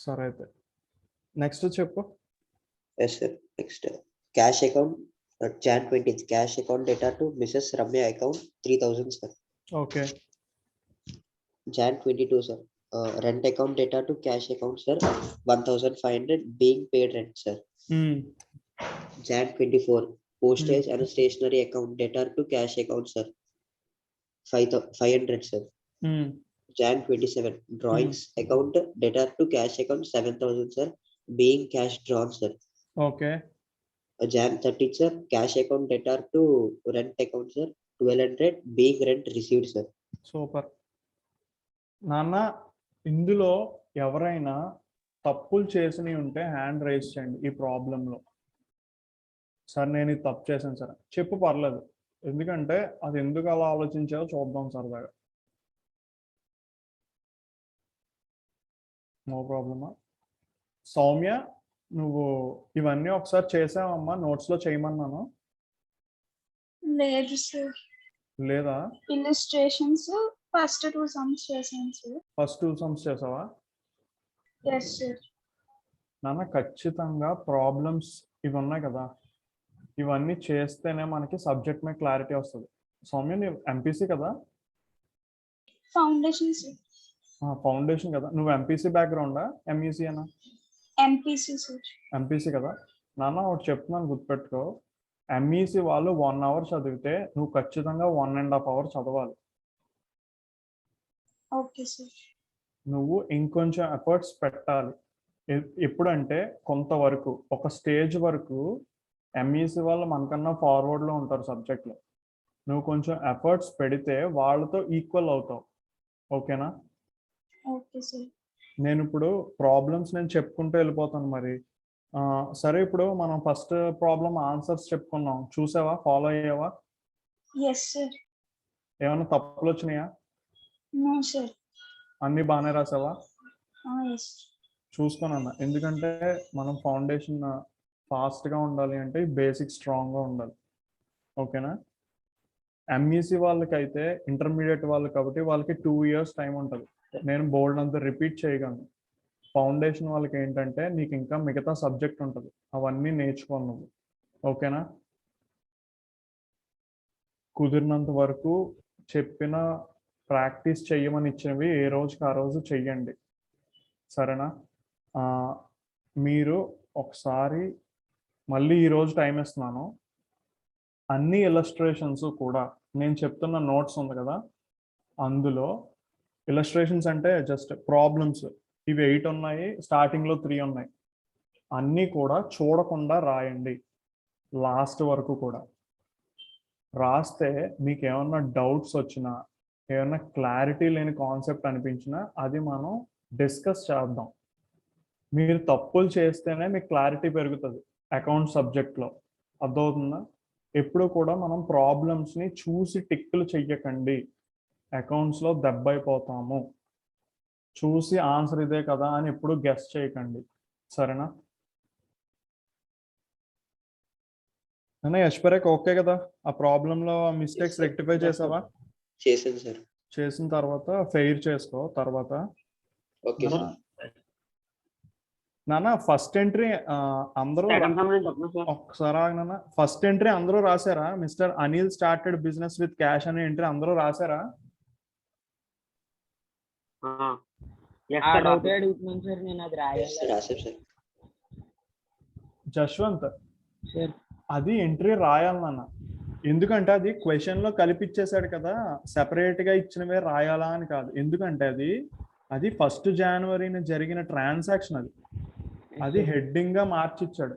సరే అయితే నెక్స్ట్ చెప్పు. Yes sir. Next cash account Jan 20th cash account data to Mrs Ramya account 3000 sir. Okay. Jan 22 sir rent account data to cash account sir 1500 being paid rent sir. Jan 24 postage and stationery account data to cash account sir 500 sir. Jan 27 drawings account data to cash account 7000 sir being cash drawn sir. Okay. Jan 30 sir cash account data to rent account sir 1200 being rent received sir. Super నాన్న. ఇందులో ఎవరైనా తప్పులు చేసినవి ఉంటే hand raise చేయండి ఈ ప్రాబ్లంలో. Sir నేను ఇది తప్పు చేశాను సార్ చెప్పు, పర్లేదు. ఎందుకంటే అది ఎందుకు అలా ఆలోచించావో చూద్దాం సరదాగా. నో ప్రాబ్లమా? సౌమ్య, నువ్వు ఇవన్నీ ఒకసారి చేసావమ్మా, నోట్స్ లో చేయమన్నాను. లేదు సార్. లేదా? ఇల్లస్ట్రేషన్స్ ఫస్ట్ 2 సమ్స్ చేశాను సార్. ఫస్ట్ 2 సమ్స్ చేసావా? Yes sir. నాన్న ఖచ్చితంగా ప్రాబ్లమ్స్ ఇవి ఉన్నాయి కదా, ఇవన్నీ చేస్తేనే మనకి సబ్జెక్ట్ మీద క్లారిటీ వస్తుంది. సౌమ్య, నువ్వు ఎంపీసీ కదా? Foundation sir. ఫౌండేషన్ కదా. నువ్వు ఎంపీసీ బ్యాక్గ్రౌండా, ఎంఈసీ అనా? MPC sir. ఎంపీసీ కదా. నాన్న ఒకటి చెప్తున్నాను, గుర్తుపెట్టుకో. ఎంఈసీ వాళ్ళు 1 అవర్ చదివితే నువ్వు ఖచ్చితంగా 1.5 అవర్ చదవాలి. Okay sir. నువ్వు ఇంకొంచెం ఎఫర్ట్స్ పెట్టాలి. ఎప్పుడంటే కొంతవరకు, ఒక స్టేజ్ వరకు ఎంఈసీ వాళ్ళు మనకన్నా ఫార్వర్డ్లో ఉంటారు సబ్జెక్ట్లో. నువ్వు కొంచెం ఎఫర్ట్స్ పెడితే వాళ్ళతో ఈక్వల్ అవుతావు. ఓకేనా? Okay sir. నేను ఇప్పుడు ప్రాబ్లమ్స్ నేను చెప్పుకుంటూ వెళ్ళిపోతాను మరి. సరే, ఇప్పుడు మనం ఫస్ట్ ప్రాబ్లం ఆన్సర్స్ చెప్పుకున్నాం, చూసావా, ఫాలో అయ్యావా? Yes sir. ఏమైనా తప్పులు వచ్చినాయా? No sir. అన్ని బాగానే రాసావా? ఎస్. చూసుకున్నా, ఎందుకంటే మనం ఫౌండేషన్ ఫాస్ట్గా ఉండాలి అంటే బేసిక్ స్ట్రాంగ్గా ఉండాలి. ఓకేనా? ఎంఈసీ వాళ్ళకైతే ఇంటర్మీడియట్ వాళ్ళు కాబట్టి వాళ్ళకి 2 years టైం ఉంటుంది. నేను బోల్డ్ అంతా రిపీట్ చేయగలను. ఫౌండేషన్ వాళ్ళకి ఏంటంటే నీకు ఇంకా మిగతా సబ్జెక్ట్ ఉంటుంది, అవన్నీ నేర్చుకోను నువ్వు. ఓకేనా? కుదిరినంత వరకు చెప్పిన ప్రాక్టీస్ చెయ్యమని ఇచ్చినవి ఏ రోజుకి ఆ రోజు చెయ్యండి, సరేనా? మీరు ఒకసారి మళ్ళీ ఈరోజు టైం ఇస్తున్నాను. అన్ని ఇలస్ట్రేషన్స్ కూడా నేను చెప్తున్న నోట్స్ ఉంది కదా, అందులో ఇలస్ట్రేషన్స్ అంటే జస్ట్ ప్రాబ్లమ్స్, ఇవి 8 ఉన్నాయి, స్టార్టింగ్లో 3 ఉన్నాయి, అన్నీ కూడా చూడకుండా రాయండి లాస్ట్ వరకు కూడా. రాస్తే మీకు ఏమన్నా డౌట్స్ వచ్చినా, ఏమన్నా క్లారిటీ లేని కాన్సెప్ట్ అనిపించినా అది మనం డిస్కస్ చేద్దాం. మీరు తప్పులు చేస్తేనే మీకు క్లారిటీ పెరుగుతుంది అకౌంట్ సబ్జెక్ట్లో, అర్థమవుతుందా? ఎప్పుడు కూడా మనం ప్రాబ్లమ్స్ని చూసి టిక్కులు చెయ్యకండి, అకౌంట్స్లో దెబ్బ అయిపోతాము. చూసి ఆన్సర్ ఇదే కదా అని ఎప్పుడు గెస్ చేయకండి, సరేనా? అన్న యశ్వరేక్ ఓకే కదా? ఆ ప్రాబ్లంలో మిస్టేక్స్ రెక్టిఫై చేసావా? చేశాను సార్. చేసిన తర్వాత ఫెయిర్ చేసుకో. తర్వాత ఓకే సార్. నాన్న ఫస్ట్ ఎంట్రీ అందరూ ఒకసారి నాన్న, ఫస్ట్ ఎంట్రీ అందరూ రాశారా? Mister Anil started business with cash అనే ఎంట్రీ అందరూ రాశారా? అడుగుతున్నాను సార్, నేను అది రాయాలి. రాశారు సార్. జశ్వంత్, సార్ అది ఎంట్రీ రాయాలి నాన్న, ఎందుకంటే అది క్వశ్చన్ లో కలిపిచ్చేసాడు కదా, సెపరేట్ గా ఇచ్చినవే రాయాలా అని కాదు. ఎందుకంటే అది 1 జనవరిని జరిగిన ట్రాన్సాక్షన్, అది హెడ్డింగ్ గా మార్చిచ్చాడు.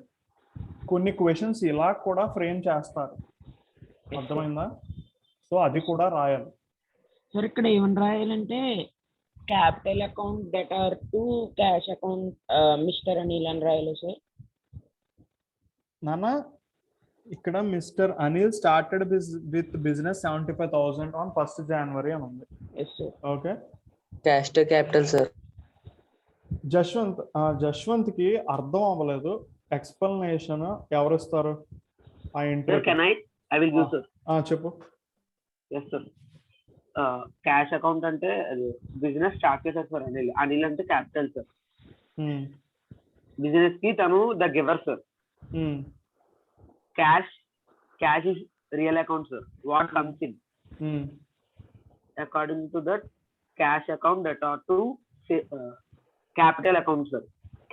కొన్ని క్వశ్చన్స్ ఇలా కూడా ఫ్రేమ్ చేస్తారు, అర్థమైందా? సో అది కూడా రాయాలి సార్. ఇక్కడ ఏమని రాయాలంటే capital account debtor to cash account mister Anil అని రాయాలి సార్. నాన్న ఇక్కడ mister Anil started with business 75,000 on 1 January అని ఉంది. Okay, cash to capital sir. Jashwanth కి అర్థం అవ్వలేదు, ఎక్స్ప్లెనేషన్ ఎవరు ఇస్తారు? ఆ ఎంట్రీ చెప్పు. Yes sir. క్యాష్ అకౌంట్ అంటే బిజినెస్ స్టార్ట్ చేశారు సార్ అనిల్. అనిల్ అంటే క్యాపిటల్ సార్. బిజినెస్ కి తను the giver sir. Cash is real account, sir. What comes in? According to that, cash account that are to capital account, sir.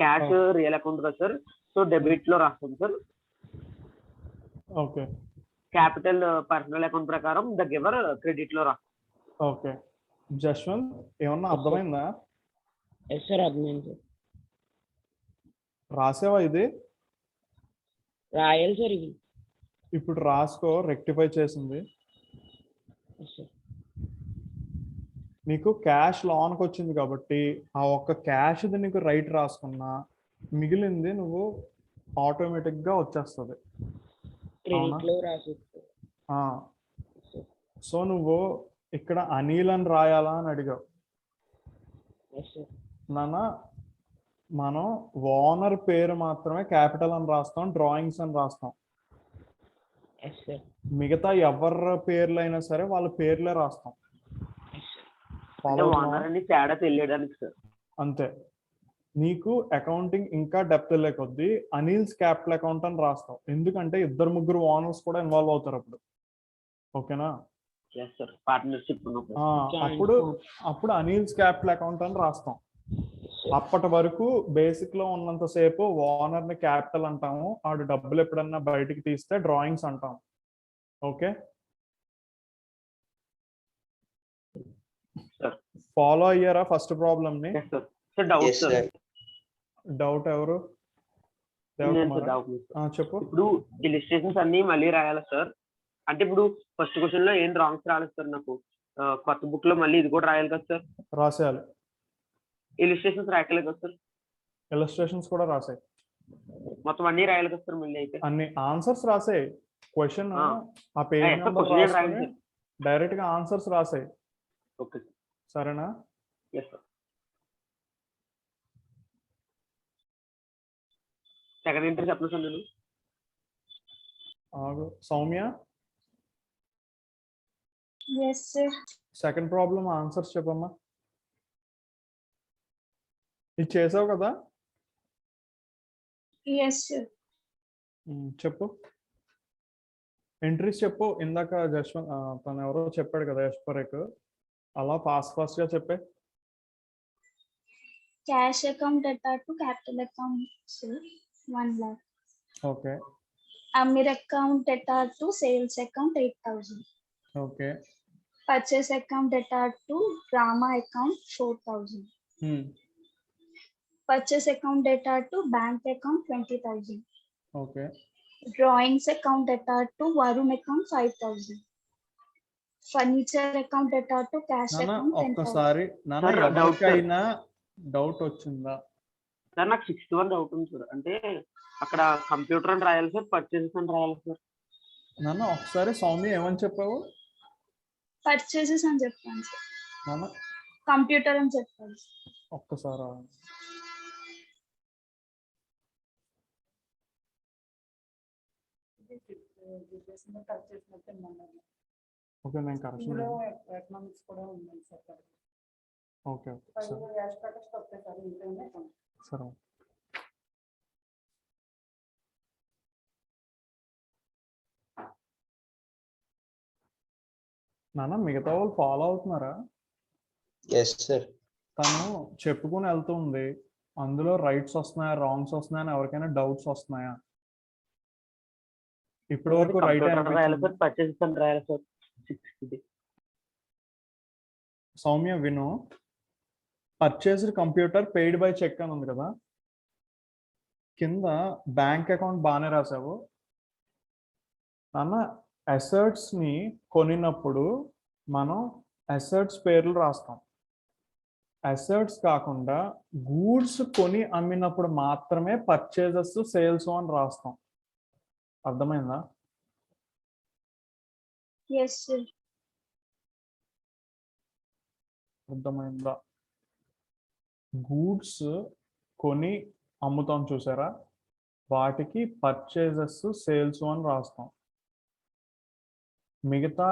Cash real account ka sir. So debit lo rastam sir. Okay. Capital personal account prakaram the giver credit lo rastam. Okay. Jashwant, ఏమన్నా అర్థమైందా? Yes sir, అర్థమైంది sir. రాసేవా ఇది? రాయాలి sir. ఇవి ఇప్పుడు రాసుకో, rectify చేసింది. నీకు క్యాష్ లోన్కి వచ్చింది కాబట్టి ఆ ఒక్క క్యాష్ నీకు రైట్ రాసుకున్నా మిగిలింది నువ్వు ఆటోమేటిక్గా వచ్చేస్తుంది. సో నువ్వు ఇక్కడ అనిల్ అని రాయాలా అని అడిగావు నాన్న. మనం ఓనర్ పేరు మాత్రమే క్యాపిటల్ అని రాస్తాం, డ్రాయింగ్స్ అని రాస్తాం. మిగతా ఎవరి పేర్లు అయినా సరే వాళ్ళ పేర్లే రాస్తాం. తేడా తెలియడానికి సార్, అంతే. నీకు అకౌంటింగ్ ఇంకా డెప్త్ లేకొద్ది అనిల్స్ క్యాపిటల్ అకౌంట్ అని రాస్తాం, ఎందుకంటే 2-3 ఓనర్స్ కూడా ఇన్వాల్వ్ అవుతారు అప్పుడు. ఓకేనా? పార్ట్నర్షిప్ అప్పుడు అనిల్స్ క్యాపిటల్ అకౌంట్ అని రాస్తాం. అప్పటి వరకు బేసిక్ లో ఉన్నంతసేపు ఓనర్ ని క్యాపిటల్ అంటాము, ఆడు డబ్బులు ఎప్పుడన్నా బయటికి తీస్తే డ్రాయింగ్స్ అంటాం. ఓకే, ఫాలో అయ్యారా ఫస్ట్ ప్రాబ్లమ్ ని? డౌట్ ఎవరు? చెప్పు. ఇప్పుడు ఇలిస్ట్రేషన్స్ అన్ని మళ్ళీ రాయాలి సార్. అంటే ఇప్పుడు ఫస్ట్ క్వశ్చన్ లో ఏం రాంగ్స్ రాలేదు సార్, నాకు కొత్త బుక్ లో మళ్ళీ ఇది కూడా రాయాలి కదా సార్? రాసేయాలి. ఇలిస్ట్రేషన్స్ రాయలేదు కదా సార్? ఇలస్ట్రేషన్స్ కూడా రాసాయి, మొత్తం అన్ని రాయాలి కదా సార్ మళ్ళీ? అయితే అన్ని ఆన్సర్స్ రాసాయి. క్వశ్చన్ ఆ పేజ్ డైరెక్ట్ గా ఆన్సర్స్ రాసాయి. ఓకే సరేనా? Yes sir. సెకండ్ ఎంట్రీ చెప్పను సార్ నేను. Soumya, yes sir. Second problem answers చెప్పమ్మా. ఇది చేసావు కదా? Yes sir. చెప్పు. ఎంట్రీస్ చెప్పు. ఇందాక జశ్వంత్ తను ఎవరో చెప్పాడు కదా, యశ్వరేక్, అలా ఫాస్ట్ గా చెప్పే. Cash account data to capital account sir, 1 lakh. Okay Amir account data to sales account 8,000. Okay. Purchase account data to drama account 4,000. Purchase account data to bank account 20,000. Okay Drawings account data to Varun account 5,000. Furniture account data to cash నాన్న account 10,000. ఒక్కసారి నాన్న Sir, doubt, sir. ఎవరికైనా doubt వచ్చిందా? Sir నాకు 61 doubt ఉంది sir. అంటే అక్కడ computer అని రాయాలి సార్, పర్చేసెస్ అని రాయాలి సార్. నాన్న ఒకసారి సౌమ్య ఏమని చెప్పావు Purchases అని చెప్పాను సార్. నాన్న? కంప్యూటర్ అని చెప్పాను. ఒక్కసారి ఓకే, నేను కరెక్షన్ ఓకే ఓకే సరే. నాన్న మిగతా వాళ్ళు ఫాలో అవుతున్నారా? Yes sir. తను చెప్పుకుని వెళ్తుంది, అందులో రైట్స్ వస్తున్నాయా రాంగ్స్ వస్తున్నాయని ఎవరికైనా డౌట్స్ వస్తున్నాయా? ఇప్పటి వరకు రైట్ కంప్యూటర్ రాయాలి సార్, పర్చేసెస్ అని రాయాలి సార్. 60. సౌమ్య విను, purchased computer paid by check అని ఉంది కదా, కింద బ్యాంక్ అకౌంట్ బాగానే రాసావు నాన్న. అసెట్స్ ని కొనినప్పుడు మనం అసెట్స్ పేర్లు రాస్తాం. అసెట్స్ కాకుండా గూడ్స్ కొని అమ్మినప్పుడు మాత్రమే పర్చేజెస్ సేల్స్ అని రాస్తాం. అర్థమైందా? Yes sir. అర్థమైందా? గూడ్స్ కొని అమ్ముతాం చూసారా, వాటికి పర్చేజెస్ సేల్స్ అని రాస్తాం. మిగతా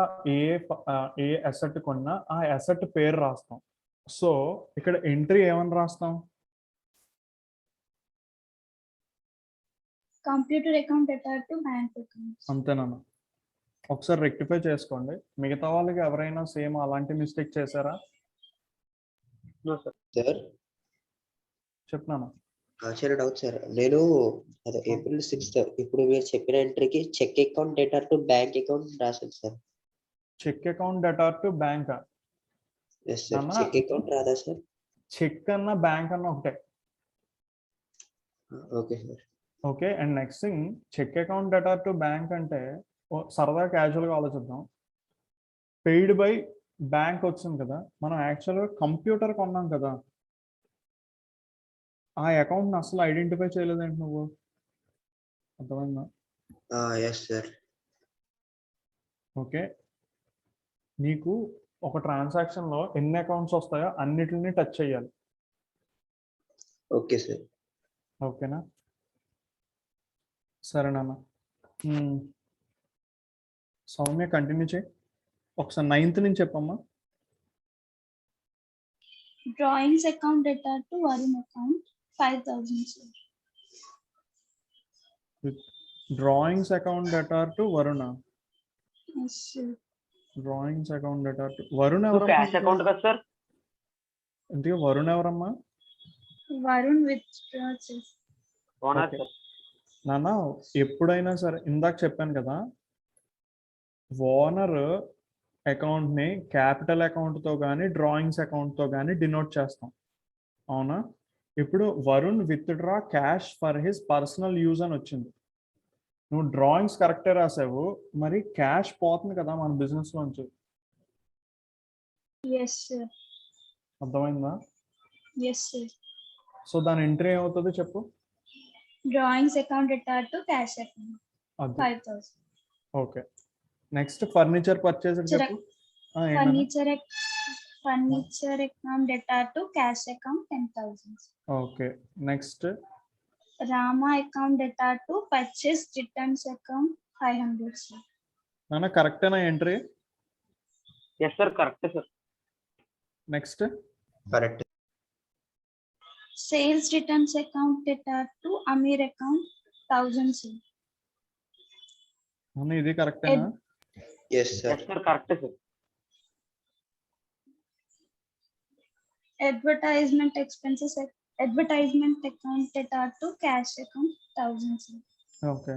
ఏ అసెట్ కొన్నా ఆ అసెట్ పేరు రాస్తాం. సో ఇక్కడ ఎంట్రీ ఏమని రాస్తాం? Computer account data to bank account. అంతేనన్నా. ఒకసారి రెక్టిఫై చేసుకోండి. మిగతా వాళ్ళకి ఎవరైనా సేమ్ అలాంటి మిస్టేక్ చేశారా? No, sir. సార్ చెప్తున్నాను. చిన్న డౌట్ సార్. నేను అదే April 6th ఇప్పుడు మీరు చెప్పిన ఎంట్రీకి cheque account data to bank account రాశాను sir. Cheque account data to bank. Yes sir. Cheque account రాదా సార్? చెక్ అన్న బ్యాంక్ అన్న ఒకటే. Okay sir. Okay. And next thing, cheque account data to bank అంటే సరదా క్యాజువల్గా ఆలోచిద్దాం. పెయిడ్ బై బ్యాంక్ వచ్చింది కదా, మనం యాక్చువల్గా కంప్యూటర్ కొన్నాం కదా, ఆ అకౌంట్ని అసలు ఐడెంటిఫై చేయలేదేంటి నువ్వు? అర్థమైందా? Yes sir. ఓకే. నీకు ఒక ట్రాన్సాక్షన్లో ఎన్ని అకౌంట్స్ వస్తాయో అన్నిటిని టచ్ చేయాలి. Okay sir. ఓకేనా? సరేనమ్మా. సౌమ్య కంటిన్యూ చేయి. ఒకసారి 9th నుంచి చెప్పమ్మా. Drawings account data to Varun account 5,000 sir. Drawings account data to Varuna. Yes sir. Drawings account data to Varun cash account కదా సార్? ఎందుకు వరుణ్ ఎవరమ్మా? Varun withdraw sir. Owner Okay. Sir. నాన్న ఎప్పుడైనా సరే ఇందాక చెప్పాను కదా, ఓనర్ అకౌంట్ని క్యాపిటల్ అకౌంట్తో కానీ డ్రాయింగ్స్ అకౌంట్తో కానీ డినోట్ చేస్తాం, అవునా? ఇప్పుడు Varun withdraw cash for his personal use అని వచ్చింది. నువ్వు డ్రాయింగ్స్ కరెక్టే రాసావు, మరి క్యాష్ పోతుంది కదా మన బిజినెస్ లోంచి. Yes sir. అర్థమైందా? Yes sir. సో దాని ఎంట్రీ ఏమవుతుంది చెప్పు. Drawings account data to cash account అది 5,000. ఓకే. నెక్స్ట్ ఫర్నిచర్ పర్చేజ్ చెప్పు. Furniture account data to cash account 10,000. Okay. Next Rama account data to purchase returns account 500 sir. నాన్న కరెక్టేనా ఎంట్రీ? Yes sir, correct sir. Next correct. Sales returns account data to Amir account 1,000 sir. అవును, ఇది కరెక్టేనా? Yes, sir. Yes sir correct sir. advertisement expenses, advertisement account data to cash account 1000, sir. Okay.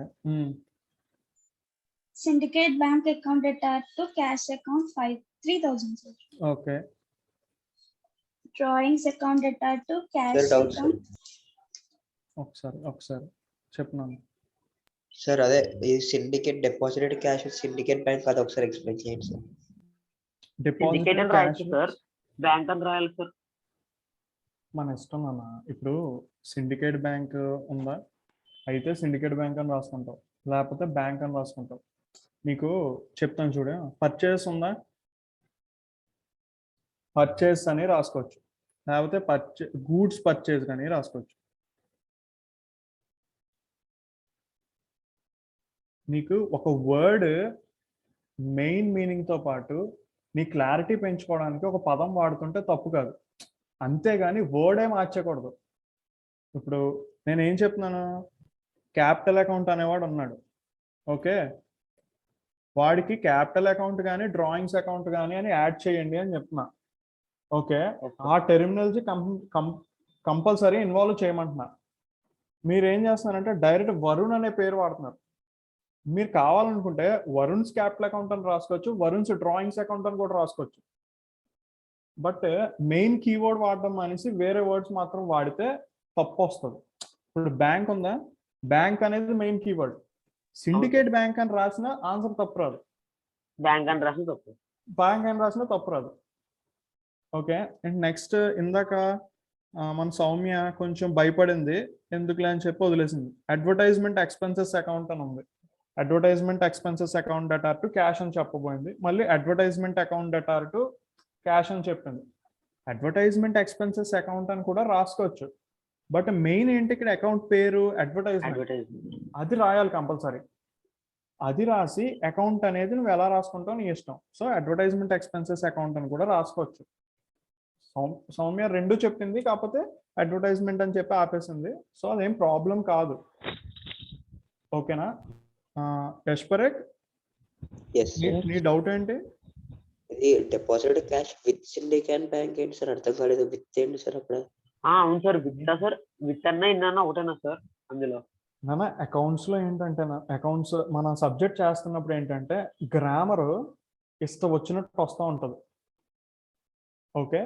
Syndicate bank account data to cash account 3000, sir. Okay. Drawings account data to cash Sir, doubt, sir. account. ఒకసారి చెప్తున్నాను. Sir, అదే ఈ syndicate deposited cash syndicate bank అది ఒకసారి explain చేయండి sir. Syndicate అని రాయొచ్చు sir, bank అని రాయాలి సార్. మన ఇష్టం అన్న. ఇప్పుడు సిండికేట్ బ్యాంక్ ఉందా, అయితే సిండికేట్ బ్యాంక్ అని రాసుకుంటావు, లేకపోతే బ్యాంక్ అని రాసుకుంటావు. నీకు చెప్తాను చూడు, పర్చేస్ ఉందా, పర్చేస్ అని రాసుకోవచ్చు, లేకపోతే గూడ్స్ పర్చేస్ అని రాసుకోవచ్చు. నీకు ఒక వర్డ్ మెయిన్ మీనింగ్తో పాటు నీ క్లారిటీ పెంచుకోవడానికి ఒక పదం వాడుతుంటే తప్పు కాదు, అంతేగాని వర్డే మార్చకూడదు. ఇప్పుడు నేను ఏం చెప్తున్నాను, క్యాపిటల్ అకౌంట్ అనేవాడు ఉన్నాడు, ఓకే, వాడికి క్యాపిటల్ అకౌంట్ కానీ డ్రాయింగ్స్ అకౌంట్ కానీ అని యాడ్ చేయండి అని చెప్తున్నా. ఓకే, ఆ టెర్మినాలజీ కంపల్సరీ ఇన్వాల్వ్ చేయమంటున్నా. మీరు ఏం చేస్తున్నారంటే డైరెక్ట్ వరుణ్ అనే పేరు వాడుతున్నారు. మీరు కావాలనుకుంటే వరుణ్స్ క్యాపిటల్ అకౌంట్ అని రాసుకోవచ్చు, వరుణ్స్ డ్రాయింగ్స్ అకౌంట్ అని కూడా రాసుకోవచ్చు. బట్ మెయిన్ కీవర్డ్ వాడడం అనేసి వేరే వర్డ్స్ మాత్రం వాడితే తప్పు వస్తుంది. ఇప్పుడు బ్యాంక్ ఉందా, బ్యాంక్ అనేది మెయిన్ కీవర్డ్, సిండికేట్ బ్యాంక్ అని రాసిన ఆన్సర్ తప్పు రాదు, బ్యాంక్ అని రాసిన తప్పు, బ్యాంక్ అని రాసిన తప్పు రాదు. ఓకే, అండ్ నెక్స్ట్ ఇందాక మన సౌమ్య కొంచెం భయపడింది, ఎందుకులే అని చెప్పి వదిలేసింది. అడ్వర్టైజ్మెంట్ ఎక్స్పెన్సెస్ అకౌంట్ అని ఉంది, advertisement expenses account debtor to cash అని చెప్పబోయింది, మళ్ళీ advertisement account debtor to cash అని చెప్పింది. అడ్వర్టైజ్మెంట్ ఎక్స్పెన్సెస్ అకౌంట్ అని కూడా రాసుకోవచ్చు, బట్ మెయిన్ ఏంటి ఇక్కడ అకౌంట్ పేరు అడ్వర్టైజ్మెంట్ అది రాయాలి కంపల్సరీ. అది రాసి అకౌంట్ అనేది నువ్వు ఎలా రాసుకుంటావు నీ ఇష్టం. సో అడ్వర్టైజ్మెంట్ ఎక్స్పెన్సెస్ అకౌంట్ అని కూడా రాసుకోవచ్చు. సౌమ్య రెండు చెప్పింది, కాకపోతే అడ్వర్టైజ్మెంట్ అని చెప్పి ఆపేసింది, సో అదేం ప్రాబ్లం కాదు. ఓకేనా యష్ పరేఖ్, నీ డౌట్ ఏంటి? ఇది deposited cash with syndicate bank ఏంటి సార్, అర్థం కాలేదు. విత్ ఏంటి సార్ అక్కడ? అవును సార్, విత్ సార్, విత్ అన్న ఇన్న ఒకటేనా సార్ అందులో? నాన్న అకౌంట్స్ లో ఏంటంటే, అకౌంట్స్ మనం సబ్జెక్ట్ చేస్తున్నప్పుడు ఏంటంటే గ్రామర్ ఇష్టం వచ్చినట్టు వస్తూ ఉంటుంది. ఓకే,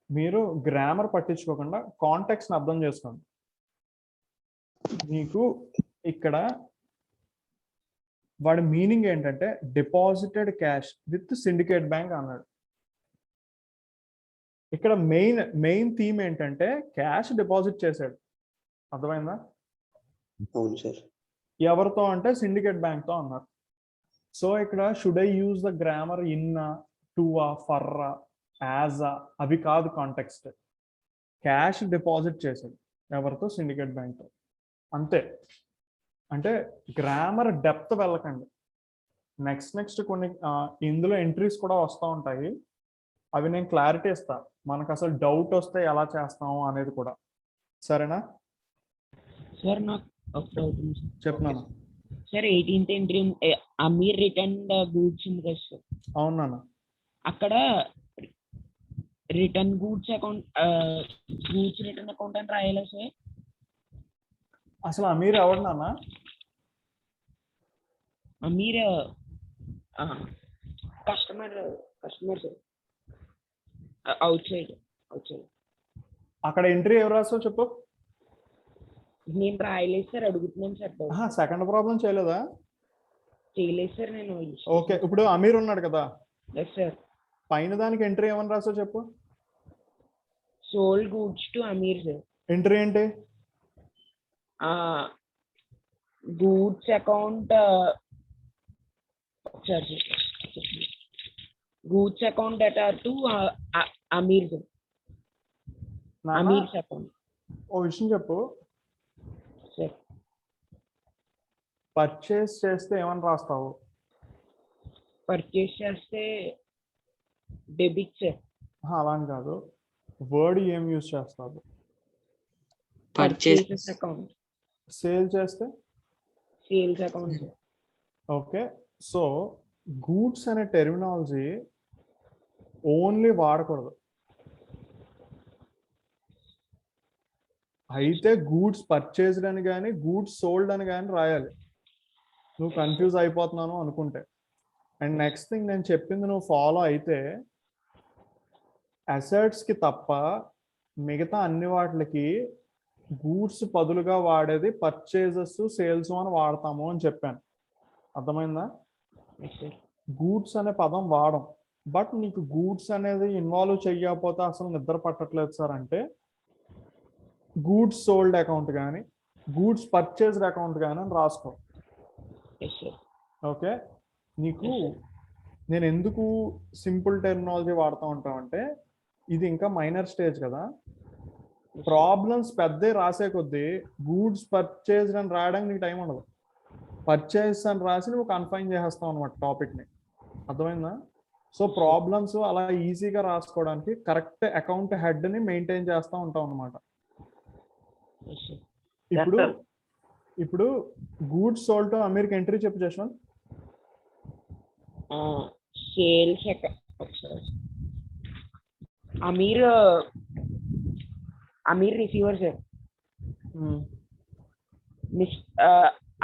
మీరు గ్రామర్ పట్టించుకోకుండా కాంటెక్స్ట్ అర్థం చేసుకోండి. మీకు ఇక్కడ వాడి మీనింగ్ ఏంటంటే deposited cash with syndicate bank అన్నాడు. ఇక్కడ మెయిన్ థీమ్ ఏంటంటే క్యాష్ డిపాజిట్ చేశాడు, అర్థమైందా? అవును సార్. ఎవరితో అంటే సిండికేట్ బ్యాంక్ తో అన్నారు. సో ఇక్కడ should I use the grammar in, to, for, as అవి కాదు కాంటెక్స్ట్. క్యాష్ డిపాజిట్ చేశాడు ఎవరితో, సిండికేట్ బ్యాంక్ తో, అంతే. అంటే గ్రామర్ డెప్త్ వెళ్ళకండి. నెక్స్ట్ కొన్ని ఇందులో ఎంట్రీస్ కూడా వస్తూ ఉంటాయి, అవి నేను క్లారిటీ ఇస్తా, మనకు అసలు డౌట్ వస్తే ఎలా చేస్తాము అనేది కూడా. సరేనా సార్? నాకు ఒక డౌట్ ఉంది సార్. చెప్తున్నాను sir 18th entry Amir return goods ఉంది కదా సార్? అవునా, అక్కడ return goods account, goods return account అని రాయాలా సార్? అసలు అమీర్ ఎవరు నాన్న? Amir customer sir, outside. అక్కడ ఎంట్రీ ఎవరు రాస్తావు చెప్పు. నేను రాయలేదు సార్, అడుగుతున్నాను సార్. సెకండ్ ప్రాబ్లం చేయలేదా? చేయలేదు సార్ నేను. ఓకే, ఇప్పుడు అమీర్ ఉన్నాడు కదా, ఎస్ సార్. పైన దానికి ఎంట్రీ ఏమని రాస్తావు చెప్పు. Sold goods to Ameer sir. Entry ఏంటి? Goods account, goods account data to Ameer sir. Ameer's account. ఓ విషయం చెప్పు, సార్ పర్చేస్ చేస్తే ఏమని రాస్తావు? పర్చేస్ చేస్తే డెబిట్ సార్. అలా అని కాదు, వర్డ్ ఏం యూజ్ చేస్తావు? Purchases account. సేల్ చేస్తే sales account sir. Okay, so goods అనే టెర్మినాలజీ ఓన్లీ వాడకూడదు. అయితే గూడ్స్ పర్చేజ్డ్ అని కానీ గూడ్స్ సోల్డ్ అని కానీ రాయాలి, నువ్వు కన్ఫ్యూజ్ అయిపోతున్నాను అనుకుంటే. అండ్ నెక్స్ట్ థింగ్, నేను చెప్పింది నువ్వు ఫాలో అయితే అసెట్స్కి తప్ప మిగతా అన్ని వాటికి గూడ్స్ బదులుగా వాడేది పర్చేజెస్ సేల్స్ అని వాడతాము అని చెప్పాను. అర్థమైందా? గూడ్స్ అనే పదం వాడం, బట్ నీకు గూడ్స్ అనేది ఇన్వాల్వ్ చెయ్యకపోతే అసలు నిద్ర పట్టట్లేదు సార్ అంటే గూడ్స్ సోల్డ్ అకౌంట్ కానీ గూడ్స్ పర్చేజ్డ్ అకౌంట్ కానీ అని రాసుకో. ఓకే, నీకు నేను ఎందుకు సింపుల్ టెర్మినాలజీ వాడుతూ ఉంటామంటే ఇది ఇంకా మైనర్ స్టేజ్ కదా, ప్రాబ్లమ్స్ పెద్ద రాసే కొద్దీ గూడ్స్ పర్చేజ్డ్ అని రాయడానికి నీకు టైం ఉండదు. పర్చేజ్ అని రాసి నువ్వు కన్ఫైన్ చేసేస్తావు అనమాట టాపిక్ని. అర్థమైందా? సో ప్రాబ్లమ్స్ అలా ఈజీగా రాసుకోవడానికి కరెక్ట్ అకౌంట్ హెడ్ని మెయింటైన్ చేస్తూ ఉంటాం అనమాట. ఇప్పుడు గూడ్స్ సోల్డ్ టు అమీర్కి ఎంట్రీ చెప్పు Jaswanth. Sales Ameer receiver sir.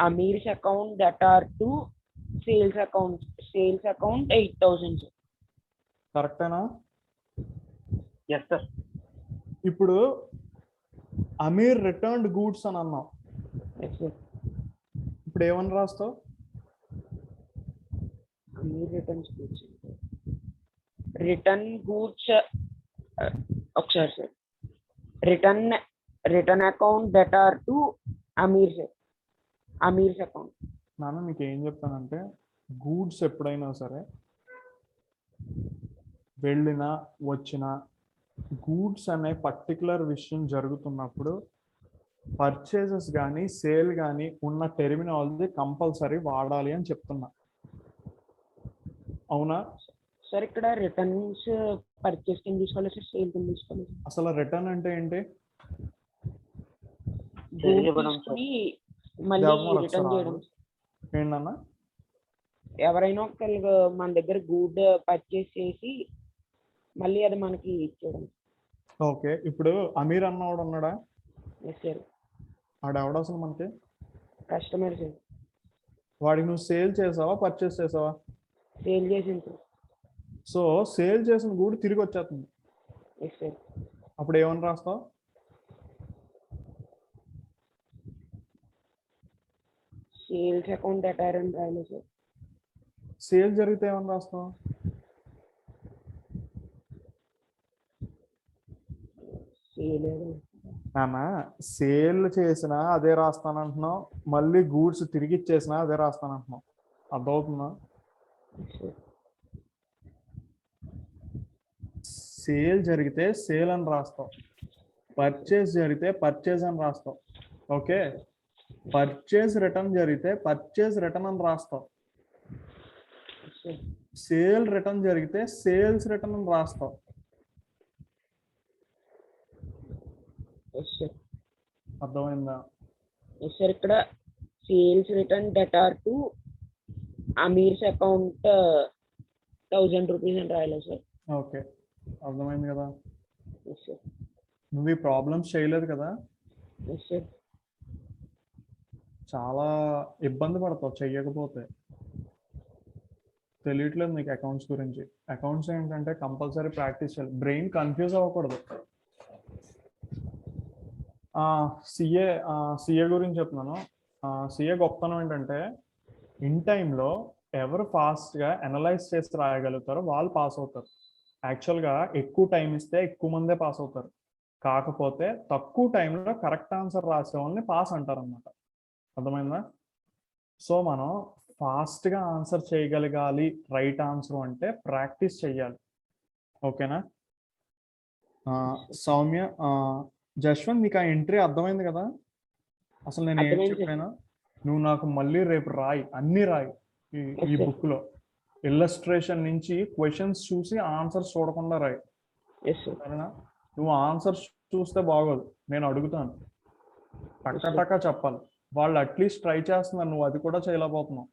Ameer's account debtor to sales account 8,000 sir. కరెక్టేనా? Yes sir. ఇప్పుడు అమీర్ రిటర్న్డ్ గూడ్స్ అని అన్నాం, ఇప్పుడు ఏమని రాస్తావు? అమీర్ రిటర్న్ గూడ్స్ ఒకసారి sir. Return account debtor to Ameer sir. Ameer's account. నాన్న మీకు ఏం చెప్తానంటే గూడ్స్ ఎప్పుడైనా సరే వెళ్ళినా వచ్చినా గూడ్స్ అనే పర్టికులర్ విషయం జరుగుతున్నప్పుడు పర్చేజెస్ కానీ సేల్ కానీ ఉన్న టెర్మినాలజీ కంపల్సరీ వాడాలి అని చెప్తున్నా. అవునా సార్? ఇక్కడ రిటర్న్స్ పర్చేస్ కింద తీసుకోవాలి సార్, సేల్ కింద తీసుకోవాలి? అసలు రిటర్న్ అంటే ఏంటి? మళ్ళీ రిటర్న్ చేయడం. ఏంటన్నా? ఎవరైనా ఒకళ్ళు మన దగ్గర గూడ్ పర్చేస్ చేసి మళ్ళీ అది మనకి ఇచ్చేయడం. ఓకే, ఇప్పుడు అమీర్ అన్నవాడు ఉన్నాడా? Yes sir. ఆడెవడ అసలు మనకి? Customer sir. వాడికి నువ్వు సేల్ చేసావా పర్చేస్ చేసావా? సేల్ చేసింది సార్. సో సేల్ చేసిన గూడ్ తిరిగి వచ్చేస్తుంది. Yes sir. అప్పుడు ఏమని రాస్తావు? సేల్స్ అకౌంట్ దట్ ఆర్ అని రాయాలి సార్. సేల్ జరిగితే ఏమని రాస్తావు? సేల్ చేసినా అదే రాస్తానంటున్నావు, మళ్ళీ గూడ్స్ తిరిగి ఇచ్చేసినా అదే రాస్తానంటున్నావు. అర్థమవుతుందా? సేల్ జరిగితే సేల్ అని రాస్తావు, పర్చేస్ జరిగితే పర్చేస్ అని రాస్తావు. ఓకే, పర్చేస్ రిటర్న్ జరిగితే పర్చేస్ రిటర్న్ అని రాస్తావు. సేల్ రిటర్న్ జరిగితే సేల్స్ రిటర్న్ అని రాస్తావు. అర్థమైందా? సార్ ఇక్కడ sales return debtor to Ameer's account 1,000 rupees అని రాయాలి సార్. ఓకే, అర్థమైంది కదా? నువ్వు ఈ ప్రాబ్లమ్స్ చేయలేదు కదా? చాలా ఇబ్బంది పడతావు చెయ్యకపోతే. తెలియట్లేదు నీకు అకౌంట్స్ గురించి. అకౌంట్స్ ఏంటంటే కంపల్సరీ ప్రాక్టీస్ చేయాలి, బ్రెయిన్ కన్ఫ్యూజ్ అవ్వకూడదు. సిఏ గురించి చెప్తున్నాను. సిఏ గొప్పతనం ఏంటంటే ఇన్ టైంలో ఎవరు ఫాస్ట్గా అనలైజ్ చేసి రాయగలుగుతారో వాళ్ళు పాస్ అవుతారు. యాక్చువల్గా ఎక్కువ టైం ఇస్తే ఎక్కువ మందే పాస్ అవుతారు, కాకపోతే తక్కువ టైంలో కరెక్ట్ ఆన్సర్ రాసే వాళ్ళని పాస్ అంటారు అన్నమాట. అర్థమైందా? సో మనం ఫాస్ట్గా ఆన్సర్ చేయగలగాలి, రైట్ ఆన్సర్ అంటే ప్రాక్టీస్ చెయ్యాలి. ఓకేనా? సౌమ్య, జశ్వంత్ నీకు ఆ ఎంట్రీ అర్థమైంది కదా? అసలు నేను ఏం చెప్పాను, నువ్వు నాకు మళ్ళీ రేపు రాయి, అన్ని రాయి ఈ బుక్ లో. ఇల్లస్ట్రేషన్ నుంచి క్వశ్చన్స్ చూసి ఆన్సర్స్ చూడకుండా రాయి, సరేనా? నువ్వు ఆన్సర్స్ చూస్తే బాగోదు, నేను అడుగుతాను, టక్క టక్క చెప్పాలి. వాళ్ళు అట్లీస్ట్ ట్రై చేస్తున్నారు, నువ్వు అది కూడా చేయలేకపోతున్నావు.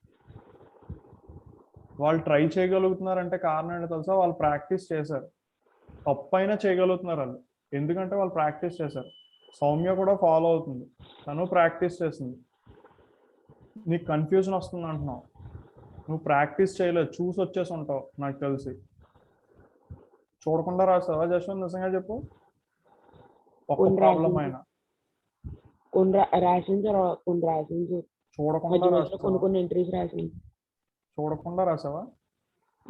వాళ్ళు ట్రై చేయగలుగుతున్నారంటే కారణం ఏంటో తెలుసా? వాళ్ళు ప్రాక్టీస్ చేశారు. తప్పైనా చేయగలుగుతున్నారు వాళ్ళు, ఎందుకంటే వాళ్ళు ప్రాక్టీస్ చేశారు. సౌమ్య కూడా ఫాలో అవుతుంది, తను ప్రాక్టీస్ చేసింది. నీకు కన్ఫ్యూజన్ వస్తుంది అంటున్నావు, నువ్వు ప్రాక్టీస్ చేయలేదు, చూసి వచ్చేసి ఉంటావు నాకు తెలిసి. చూడకుండా రాస్తావా జశ్వంత్? నిజంగా చెప్పు, ఒక్క కొన్ని ప్రాబ్లం రాసింది. అయినా రాసింది సార్, కొన్ని రాసింది సార్. చూడకుండా మధ్య మధ్యలో రాస్తావా? కొన్ని ఎంట్రీస్ రాసింది. చూడకుండా రాసావా?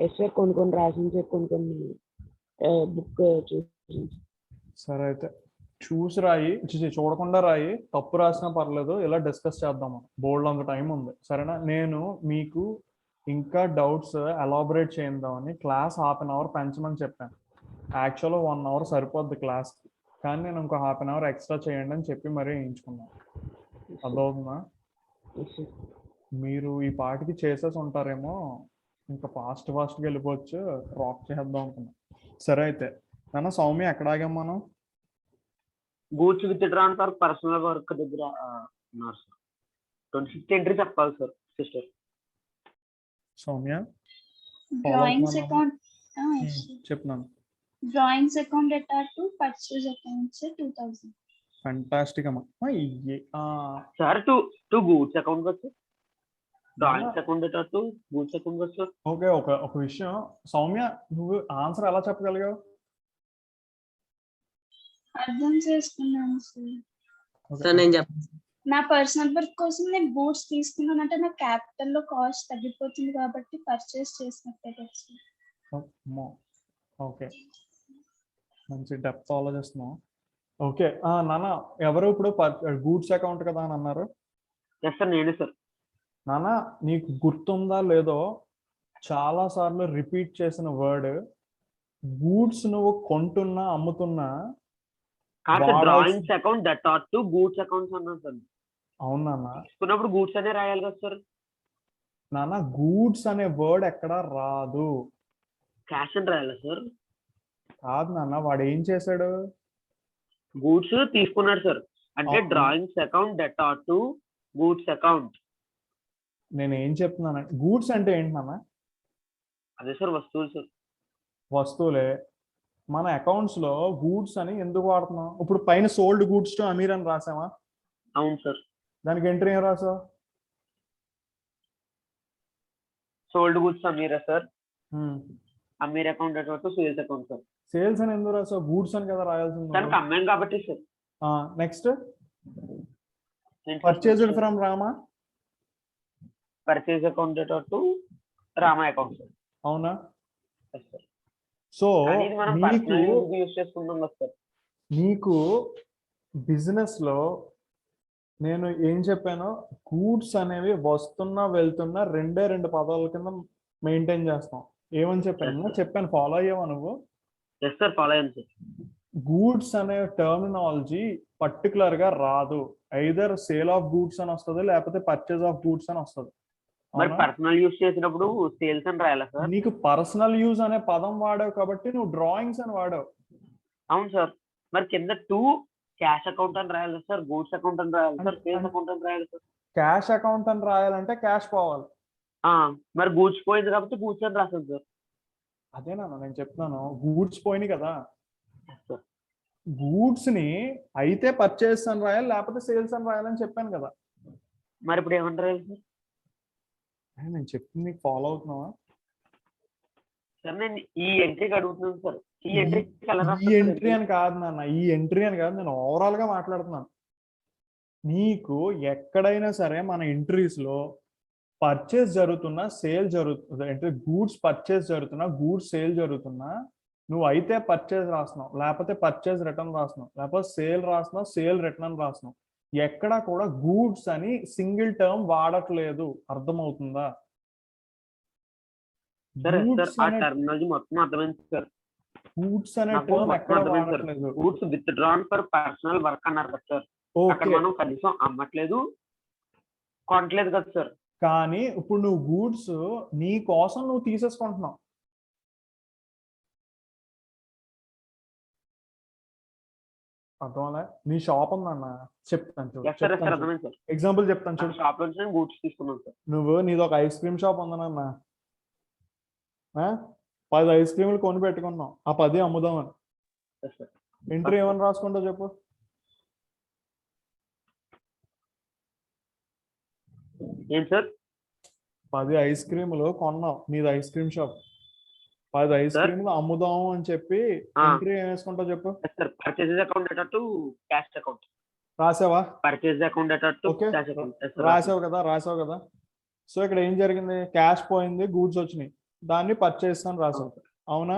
ఎస్ సార్, కొన్ని రాసింది సార్, కొన్ని బుక్ చూసి. సరే అయితే చూసి రాయి, చూడకుండా రాయి. తప్పు రాసినా పర్లేదు, ఇలా డిస్కస్ చేద్దాం. బోర్డు అంత టైం ఉంది, సరేనా? నేను మీకు ఇంకా డౌట్స్ ఎలాబరేట్ చేద్దామని క్లాస్ ½ పెంచమని చెప్పాను. యాక్చువల్గా 1 అవర్ సరిపోద్ది క్లాస్కి, కానీ నేను ఇంకో ½ ఎక్స్ట్రా చేయండి అని చెప్పి మరీ వేయించుకున్నాను. అర్థమవుతుందా? Yes sir. మీరు ఈ పాటికి చేసేసి ఉంటారేమో, ఇంకా ఫాస్ట్గా వెళ్ళిపోవచ్చు, రాక్ చేద్దాం అనుకున్నాను. సరే అయితే నాన్న, సౌమ్య ఎక్కడ ఆగాం మనం? Goods withdraw sir personal work దగ్గర ఉన్నారు సార్. 25th ఎంట్రీ చెప్పాలి sir sister. Soumya drawings account చెప్తున్నాను. Drawings account data to purchase accounts 2000. Fantastic అమ్మా. సార్ టు గూడ్స్ అకౌంట్ కదా sir. Drawings account data to goods account కదా సార్. ఓకే, ఒక విషయం సౌమ్య, నువ్వు ఆన్సర్ ఎలా చెప్పగలిగావు? అర్థం చేసుకున్నాను సార్. సార్ నేను చెప్పాను. నా పర్సనల్ వర్క్ కోసం నేను బూట్స్ తీసుకున్నానంటే నా క్యాపిటల్ లో కాస్ట్ తగ్గిపోతుంది కాబట్టి పర్చేస్ చేసినట్టే కదా సార్. ఓకే, మంచి డెప్త్ ఆలోచిస్తున్నాం. ఓకే నాన్న, ఎవరు ఇప్పుడు గూడ్స్ అకౌంట్ కదా అని అన్నారు? ఎస్ సార్, నేనే సార్. నాన్న, నీకు గుర్తుందా లేదో, చాలా సార్లు రిపీట్ చేసిన వర్డ్ గూడ్స్. నువ్వు కొంటున్నా అమ్ముతున్నా drawings account debtor to goods accounts అన్నాను సార్. అవునా? తీసుకున్నప్పుడు గూడ్స్ అనే రాయాలి కదా సార్. నాన్న, గూడ్స్ అనే వర్డ్ ఎక్కడ రాదు. క్యాష్ అని రాయాలి సార్. కాదు నాన్న, వాడు ఏం చేశాడు? గూడ్స్ తీసుకున్నాడు సార్, అంటే drawings account debtor to goods account. నేను ఏం చెప్తున్నాను, గూడ్స్ అంటే ఏంటి నాన్న? అదే సార్, వస్తువులు సార్. వస్తువులే. మన అకౌంట్స్ లో గూడ్స్ అని ఎందుకు వాడుతున్నాం? ఇప్పుడు పైన సోల్డ్ గూడ్స్ టు అమీర్ అని రాసామా? అవును సార్. దానికి ఎంట్రీ ఏం రాసావు? సోల్డ్ గూడ్స్ అమీరా sir. Amir account debtor to sales account sir. Sales అని ఎందుకు రాసావు? గూడ్స్ అని కదా రాయాల్సింది. దానికి అమ్మాను కాబట్టి sir. Next, purchased from Rama. Purchase account debtor to Rama account sir. అవునా? సార్. సో మనం యూజ్ చేసుకుంటాం కదా సార్. నీకు బిజినెస్ లో నేను ఏం చెప్పాను, గూడ్స్ అనేవి వస్తున్నా వెళ్తున్నా 2 పదాల కింద మెయింటైన్ చేస్తాం. ఏమని చెప్పాను ఫాలో అయ్యావా నువ్వు? ఎస్ సార్, ఫాలో అయ్యాను సార్. గూడ్స్ అనే టర్మినాలజీ పర్టికులర్ గా రాదు. ఐదర్ సేల్ ఆఫ్ గూడ్స్ అని వస్తుంది, లేకపోతే పర్చేజ్ ఆఫ్ గూడ్స్ అని వస్తుంది. మరి పర్సనల్ యూజ్ చేసినప్పుడు సేల్స్ అని రాయాలా సార్? నీకు పర్సనల్ యూజ్ అనే పదం వాడావు కాబట్టి నువ్వు డ్రాయింగ్స్ అని వాడావు. అవును సార్. మరి కింద టు క్యాష్ అకౌంట్ అని రాయాలి సార్, గూడ్స్ అకౌంట్ అని రాయాలి సార్, సేల్స్ అకౌంట్ అని రాయాలి సార్. క్యాష్ అకౌంట్ అని రాయాలంటే క్యాష్ పోవాలి. మరి గూడ్స్ పోయింది కాబట్టి గూడ్స్ అని రాశాను సార్. అదేనా నేను చెప్తున్నాను, గూడ్స్ పోయినాయి కదా, గూడ్స్ ని అయితే పర్చేస్ అని రాయాలి, లేకపోతే సేల్స్ అని రాయాలని చెప్పాను కదా. మరి ఇప్పుడు ఏమని రాయాలి సార్? నేను చెప్పింది ఫాలో అవుతున్నావా సార్? నేను ఈ ఎంట్రీకి అడుగుతున్నాను సార్. ఈ ఎంట్రీ అని కాదు నాన్న, ఈ ఎంట్రీ అని కాదు, నేను ఓవరాల్ గా మాట్లాడుతున్నాను. నీకు ఎక్కడైనా సరే మన ఎంట్రీస్ లో పర్చేస్ జరుగుతున్నా, సేల్ జరుగుతుంది, అంటే గూడ్స్ పర్చేస్ జరుగుతున్నా, గూడ్స్ సేల్ జరుగుతున్నా, నువ్వు అయితే పర్చేస్ రాస్తున్నావు, లేకపోతే పర్చేస్ రిటర్న్ రాస్తున్నావు, లేకపోతే సేల్ రాస్తున్నావు, సేల్ రిటర్న్ రాస్తున్నావు. ఎక్కడా కూడా గూడ్స్ అని సింగిల్ టర్మ్ వాడట్లేదు. అర్థమవుతుందా? గూడ్స్ అనే టర్మ్ ఎక్కడ వాడట్లేదు. Goods with drawn for personal work అన్నారు కదా సార్. అక్కడ మనం కనీసం అమ్మట్లేదు, కొనట్లేదు కదా సార్. కానీ ఇప్పుడు నువ్వు గూడ్స్ నీ కోసం నువ్వు తీసేసుకుంటున్నావు. అర్థమలే? నీ షాప్ ఉందన్న, చెప్తాను చూడు, ఎగ్జాంపుల్ చెప్తాను చూడు. షాప్ నుంచి గూడ్స్ తీసుకున్నాను సార్. నువ్వు నీది ఒక ఐస్ క్రీమ్ షాప్ ఉందన్న, 10 ఐస్ క్రీములు కొని పెట్టుకున్నాం, ఆ 10 అమ్ముదామని. Yes sir. ఎంట్రీ ఏమని రాసుకుంటావు చెప్పు? ఏంటి సార్? 10 ఐస్ క్రీములు కొన్నాం, నీది ice cream shop. 10 ice sir? క్రీములు అమ్ముదాం అని చెప్పి ఆ. ఎంట్రీ ఏం వేసుకుంటావు చెప్పు? Yes sir. Purchases account data to cash account. రాసావా? Purchase account data to okay, cash account. Yes sir. రాసావు కదా. సో ఇక్కడ ఏం జరిగింది? క్యాష్ పోయింది, గూడ్స్ వచ్చినాయి, దాన్ని పర్చేస్ అని రాసావు, అవునా?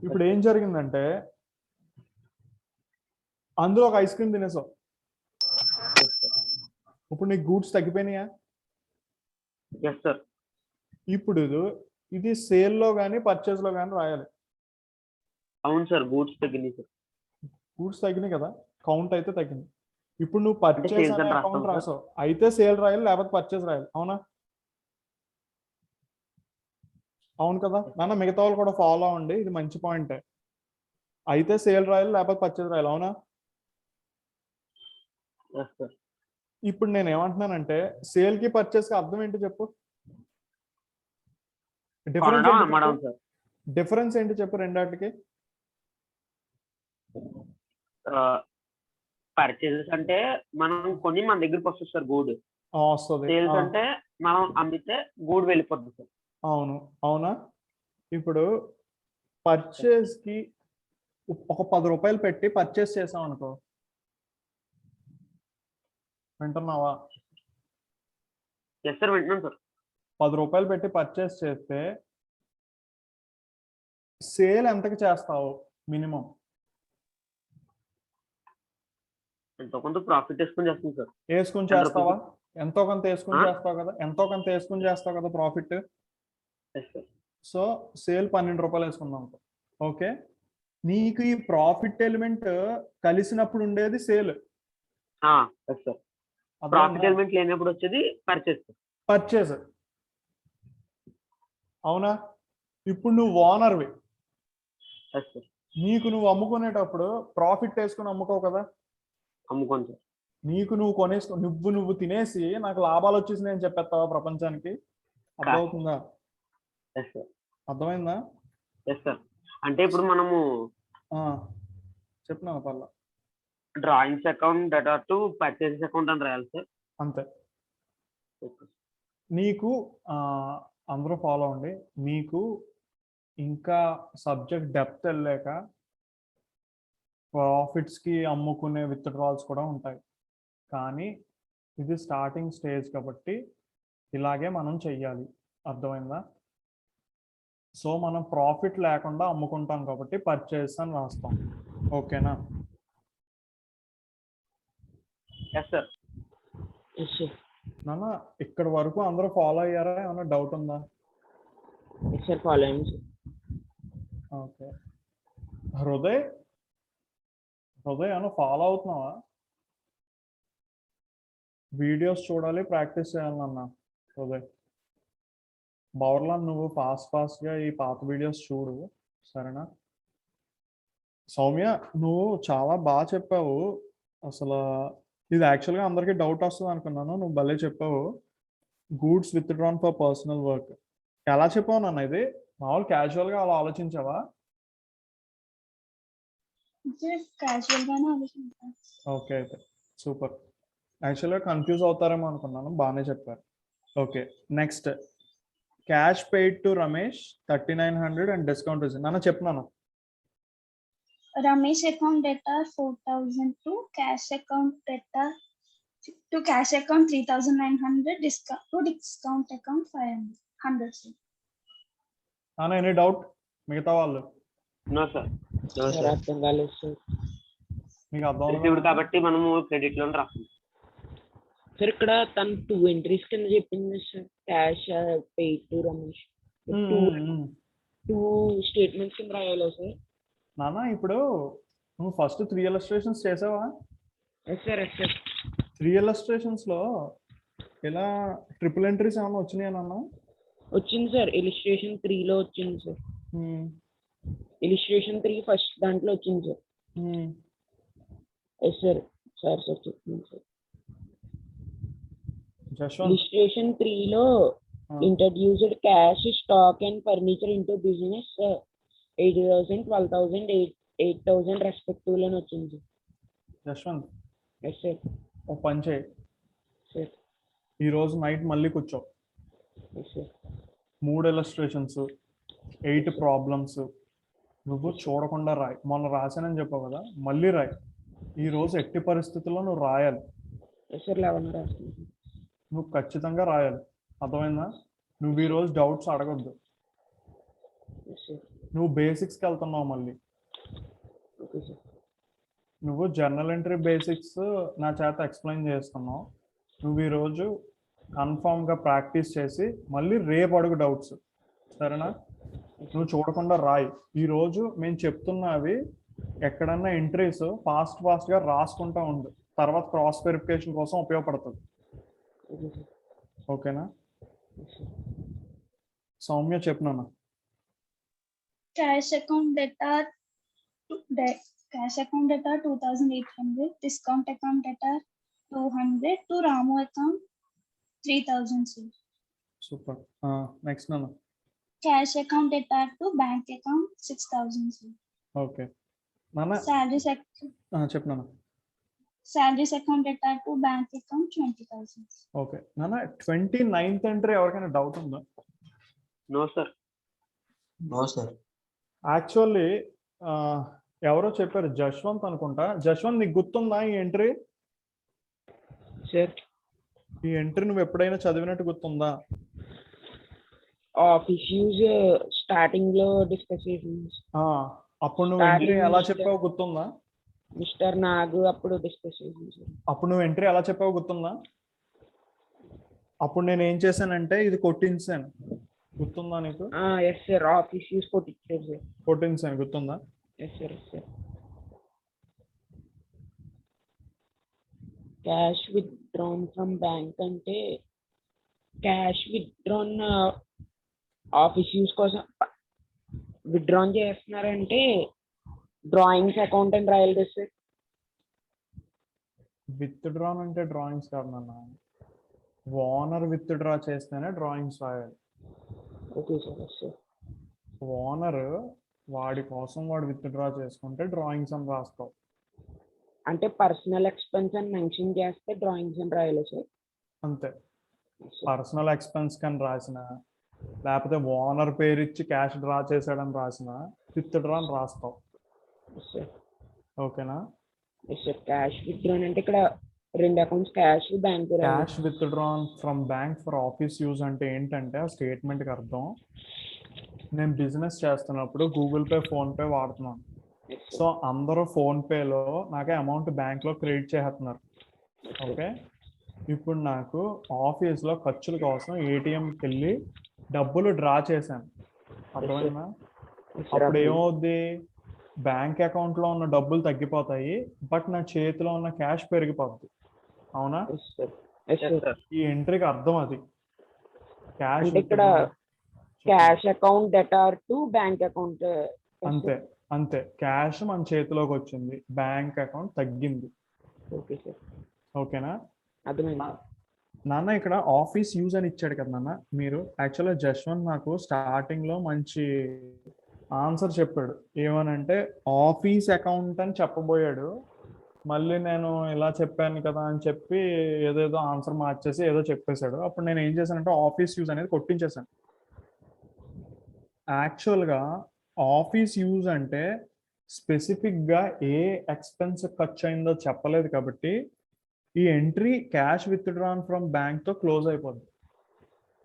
ఇప్పుడు ఏం జరిగిందంటే అందులో ఒక ఐస్ క్రీమ్ తినేసావు, ఇప్పుడు నీకు గూడ్స్ తగ్గిపోయినాయా? Yes sir. ఇప్పుడు ఇది సేల్లో కానీ పర్చేస్ లో కానీ రాయాలి. అవును సార్, గూడ్స్ తగ్గింది సార్. గూడ్స్ తగ్గినాయి కదా, కౌంట్ అయితే తగ్గింది. ఇప్పుడు నువ్వు పర్చేస్ sales అనే అని అకౌంట్ రాస్తాం రాసావు, అయితే సేల్ రాయాలి లేకపోతే పర్చేస్ రాయాలి, అవునా? అవును కదా నాన్న, మిగతా వాళ్ళు కూడా ఫాలో అవ్వండి, ఇది మంచి పాయింటే. అయితే సేల్ రాయాలి లేకపోతే పర్చేస్ రాయాలి, అవునా? Yes sir. ఇప్పుడు నేను ఏమంటున్నానంటే సేల్ కి పర్చేస్ కి అర్థం ఏంటి చెప్పు? కొనడం అమ్మడం సార్. డిఫరెన్స్ ఏంటి చెప్పు రెండాటికి? పర్చేసెస్ అంటే మనం కొని మన దగ్గరికి వస్తుంది సార్ గూడ్. వస్తుంది. సేల్స్ అంటే మనం అమ్మితే గూడ్ వెళ్ళిపోతుంది సార్. అవును, అవునా? ఇప్పుడు పర్చేస్ కి ఒక 10 రూపాయలు పెట్టి పర్చేస్ చేసాం అనుకో, వింటున్నావా? ఎస్ సార్, వింటున్నాను సార్. 10 రూపాయలు పెట్టి పర్చేస్ చేస్తే సేల్ ఎంతకి చేస్తావు మినిమం? ఎంతో కొంత ప్రాఫిట్ వేసుకొని చేస్తుంది సార్. వేసుకుని చేస్తావా? ఎంతో కొంత వేసుకుని చేస్తావు కదా, ఎంతో కొంత వేసుకుని చేస్తావు కదా profit. Yes sir. So sale 12 రూపాయలు వేసుకుందాం, ఓకే? నీకు ఈ ప్రాఫిట్ ఎలిమెంట్ కలిసినప్పుడు ఉండేది sale. Yes sir. Profit element లేనప్పుడు వచ్చేది పర్చేస్. అవునా? ఇప్పుడు నువ్వు ఓనర్వి, ఎస్ సార్. నీకు నువ్వు అమ్ముకునేటప్పుడు ప్రాఫిట్ వేసుకుని అమ్ముకోవు కదా. అమ్ముకోండి సార్. నీకు నువ్వు కొనేసుకో, నువ్వు తినేసి నాకు లాభాలు వచ్చేసినాయి అని చెప్పేస్తావా ప్రపంచానికి? అర్థమవుతుందా? Yes sir. అర్థమైందా? Yes sir. అంటే ఇప్పుడు మనము చెప్పినా పర్లా, drawings account data to purchases account అని రాయాలి సార్. అంతే. నీకు అందరూ ఫాలో అవ్వండి, మీకు ఇంకా సబ్జెక్ట్ డెప్త్ వెళ్ళాక ప్రాఫిట్స్కి అమ్ముకునే విత్డ్రాల్స్ కూడా ఉంటాయి, కానీ ఇది స్టార్టింగ్ స్టేజ్ కాబట్టి ఇలాగే మనం చెయ్యాలి, అర్థమైందా? సో మనం ప్రాఫిట్ లేకుండా అమ్ముకుంటాం కాబట్టి పర్చేస్ అని రాస్తాం, ఓకేనా? Yes sir. నాన్న ఇక్కడ వరకు అందరూ ఫాలో అయ్యారా? ఏమైనా డౌట్ ఉందా? సార్ ఫాలో అయ్యింది సార్. ఓకే. హృదయ్ ఏమైనా ఫాలో అవుతున్నావా? వీడియోస్ చూడాలి, ప్రాక్టీస్ చేయాలన్నా హృదయ్. బౌర్లా నువ్వు ఫాస్ట్గా ఈ పాత వీడియోస్ చూడు, సరేనా? సౌమ్య నువ్వు చాలా బాగా చెప్పావు, అసలు ఇది యాక్చువల్గా అందరికీ డౌట్ వస్తుంది అనుకున్నాను, నువ్వు భలే చెప్పావు. Goods withdrawn for personal work ఎలా చెప్పావు నాన్న? ఇది మామూలు క్యాజువల్గా అలా ఆలోచించావా? ఓకే, అయితే సూపర్. యాక్చువల్గా కన్ఫ్యూజ్ అవుతారేమో అనుకున్నాను, బాగానే చెప్పారు. Okay, next cash paid to Ramesh 3900 and discount నాన్న చెప్తున్నాను. Ramesh account data 4000 to cash account data to cash account 3900 discount to discount account 500. నాన్న ఎనీ డౌట్? మిగతా వాళ్ళు నో సార్. అర్థం కాలేదు సార్. మీకు అర్థం రిసీవ్డ్ కాబట్టి మనము క్రెడిట్ లోన్ రాస్తాం సార్. ఇక్కడ తను 2 ఎంట్రీస్ కింద చెప్పింది sir, cash paid to Ramesh 2 statements కింద రాయాలి సార్. నాన్న ఇప్పుడు నువ్వు ఫస్ట్ 3 ఇలస్ట్రేషన్స్ చేసావా? Yes sir. 3 ఇలస్ట్రేషన్స్ లో ఇలా ట్రిపుల్ ఎంట్రీస్ ఏమైనా వచ్చినాయా నాన్న? వచ్చింది సార్, ఇలిస్ట్రేషన్ 3 లో వచ్చింది సార్. ఇలిస్ట్రేషన్ 3 ఫస్ట్ దాంట్లో వచ్చింది సార్. Yes sir. చెప్పింది సార్. ఇలిస్ట్రేషన్ 3 లో introduced cash stock and furniture into business 80,000 12,000 8,000 respective అని వచ్చింది యశ్వంత్ ఎస్ సార్ ఓ పని చేయి, సార్ ఈ రోజు నైట్ మళ్ళీ కూర్చో, ఎస్ సార్ 3 ఇలస్ట్రేషన్స్ 8 ప్రాబ్లమ్స్ నువ్వు చూడకుండా రాయి. మొన్న రాశానని చెప్పావు కదా, మళ్ళీ రాయి. ఈ రోజు ఎట్టి పరిస్థితుల్లో నువ్వు రాయాలి, ఎస్ సార్ 11 రాస్తున్నాను నువ్వు ఖచ్చితంగా రాయాలి. అర్థమైందా? నువ్వు ఈ రోజు డౌట్స్ అడగొద్దు. ఎస్ సార్ నువ్వు బేసిక్స్కి వెళ్తున్నావు మళ్ళీ. ఓకే సార్ నువ్వు జర్నల్ ఎంట్రీ బేసిక్స్ నా చేత ఎక్స్ప్లెయిన్ చేస్తున్నావు. నువ్వు ఈరోజు కన్ఫామ్గా ప్రాక్టీస్ చేసి మళ్ళీ రేపు అడుగు డౌట్స్, సరేనా? నువ్వు చూడకుండా రాయి. ఈరోజు మేము చెప్తున్నవి ఎక్కడన్నా ఎంట్రీస్ ఫాస్ట్గా రాసుకుంటా ఉండు, తర్వాత క్రాస్ వెరిఫికేషన్ కోసం ఉపయోగపడుతుంది. ఓకే సార్ ఓకేనా? ఎస్ సార్ సౌమ్య చెప్పినాను. Cash account data 2,800, discount account data 200, to Ramu account 3,000, sir. Super. Next నాన్న. Cash account data to bank account 6,000, sir. Okay నాన్న చెప్పినాను. Salaries account data to bank account 20,000. Okay నాన్న, 29th entry ఎవరికైనా doubt ఉందా? No sir. No sir. Actually ఎవరో చెప్పారు, జశ్వంత్ అనుకుంటా. జశ్వంత్ నీకు గుర్తుందా ఈ ఎంట్రీ? సార్ ఈ ఎంట్రీ నువ్వు ఎప్పుడైనా చదివినట్టు గుర్తుందా? ఆఫీస్ యూజ్ స్టార్టింగ్ లో డిస్కస్ చేసింది అప్పుడు నువ్వు ఎంట్రీ ఎలా చెప్పావు గుర్తుందా? మిస్టర్ నాగు అప్పుడు డిస్కస్ చేసింది సార్. అప్పుడు నువ్వు ఎంట్రీ ఎలా చెప్పావు గుర్తుందా? అప్పుడు నేను ఏం చేశానంటే ఇది కొట్టించాను, గుర్తుందా నీకు? ఎస్ సార్ ఆఫీస్ యూజ్ కొట్టించారు సార్. కొట్టించాను, గుర్తుందా? Yes sir yes sir cash withdrawn from bank అంటే క్యాష్ విత్డ్రాన్ ఆఫీస్ యూజ్ కోసం విత్డ్రాన్ చేస్తున్నారంటే డ్రాయింగ్స్ అకౌంట్ అని రాయాలి కదా సార్. విత్డ్రాన్ అంటే డ్రాయింగ్స్ కాదు నాన్న, ఓనర్ విత్డ్రా చేస్తేనే డ్రాయింగ్స్ రాయాలి. Okay sir yes sir owner వాడి కోసం వాడు విత్డ్రా చేసుకుంటే డ్రాయింగ్స్ అని రాస్తావు. అంటే పర్సనల్ ఎక్స్పెన్స్ అని మెన్షన్ చేస్తే డ్రాయింగ్స్ అని రాయాలి సార్. అంతే. పర్సనల్ ఎక్స్పెన్స్ కని రాసిన, లేకపోతే ఓనర్ పేరు ఇచ్చి క్యాష్ డ్రా చేసాడని రాసిన విత్డ్రా అని రాస్తావు. ఎస్ సార్ ఓకేనా? ఎస్ సార్ క్యాష్ విత్డ్రాన్ అంటే ఇక్కడ 2 accounts cash bank cash withdrawn from bank for office use అంటే ఏంటంటే ఆ స్టేట్మెంట్కి అర్థం, నేను బిజినెస్ చేస్తున్నప్పుడు గూగుల్ పే, ఫోన్ పే వాడుతున్నాను. సో అందరూ ఫోన్ పేలో నాకే అమౌంట్ బ్యాంక్లో క్రెడిట్ చేస్తున్నారు. ఓకే, ఇప్పుడు నాకు ఆఫీస్లో ఖర్చుల కోసం ఏటీఎంకి వెళ్ళి డబ్బులు డ్రా చేశాను. అర్థమైందా? అప్పుడు ఏమవుద్ది, బ్యాంక్ అకౌంట్లో ఉన్న డబ్బులు తగ్గిపోతాయి, బట్ నా చేతిలో ఉన్న క్యాష్ పెరిగిపోద్ది. అవునా? ఈ ఎంట్రీకి అర్థం అది. క్యాష్ ఇక్కడ cash account debtor to bank account. అంతే అంతే, క్యాష్ మన చేతిలోకి వచ్చింది, బ్యాంక్ అకౌంట్ తగ్గింది. ఓకే సార్ ఓకేనా? అర్థమైంది. నాన్న ఇక్కడ ఆఫీస్ యూజ్ అని ఇచ్చాడు కదా నాన్న. మీరు యాక్చువల్గా జశ్వంత్ నాకు స్టార్టింగ్ లో మంచి ఆన్సర్ చెప్పాడు. ఏమనంటే ఆఫీస్ అకౌంట్ అని చెప్పబోయాడు, మళ్ళీ నేను ఇలా చెప్పాను కదా అని చెప్పి ఏదేదో ఆన్సర్ మార్చేసి ఏదో చెప్పేశాడు. అప్పుడు నేను ఏం చేశానంటే ఆఫీస్ యూజ్ అనేది కొట్టించేశాను. యాక్చువల్గా ఆఫీస్ యూజ్ అంటే స్పెసిఫిక్గా ఏ ఎక్స్పెన్స్ ఖర్చు అయిందో చెప్పలేదు కాబట్టి ఈ ఎంట్రీ క్యాష్ విత్డ్రాన్ ఫ్రమ్ బ్యాంక్తో క్లోజ్ అయిపోద్ది.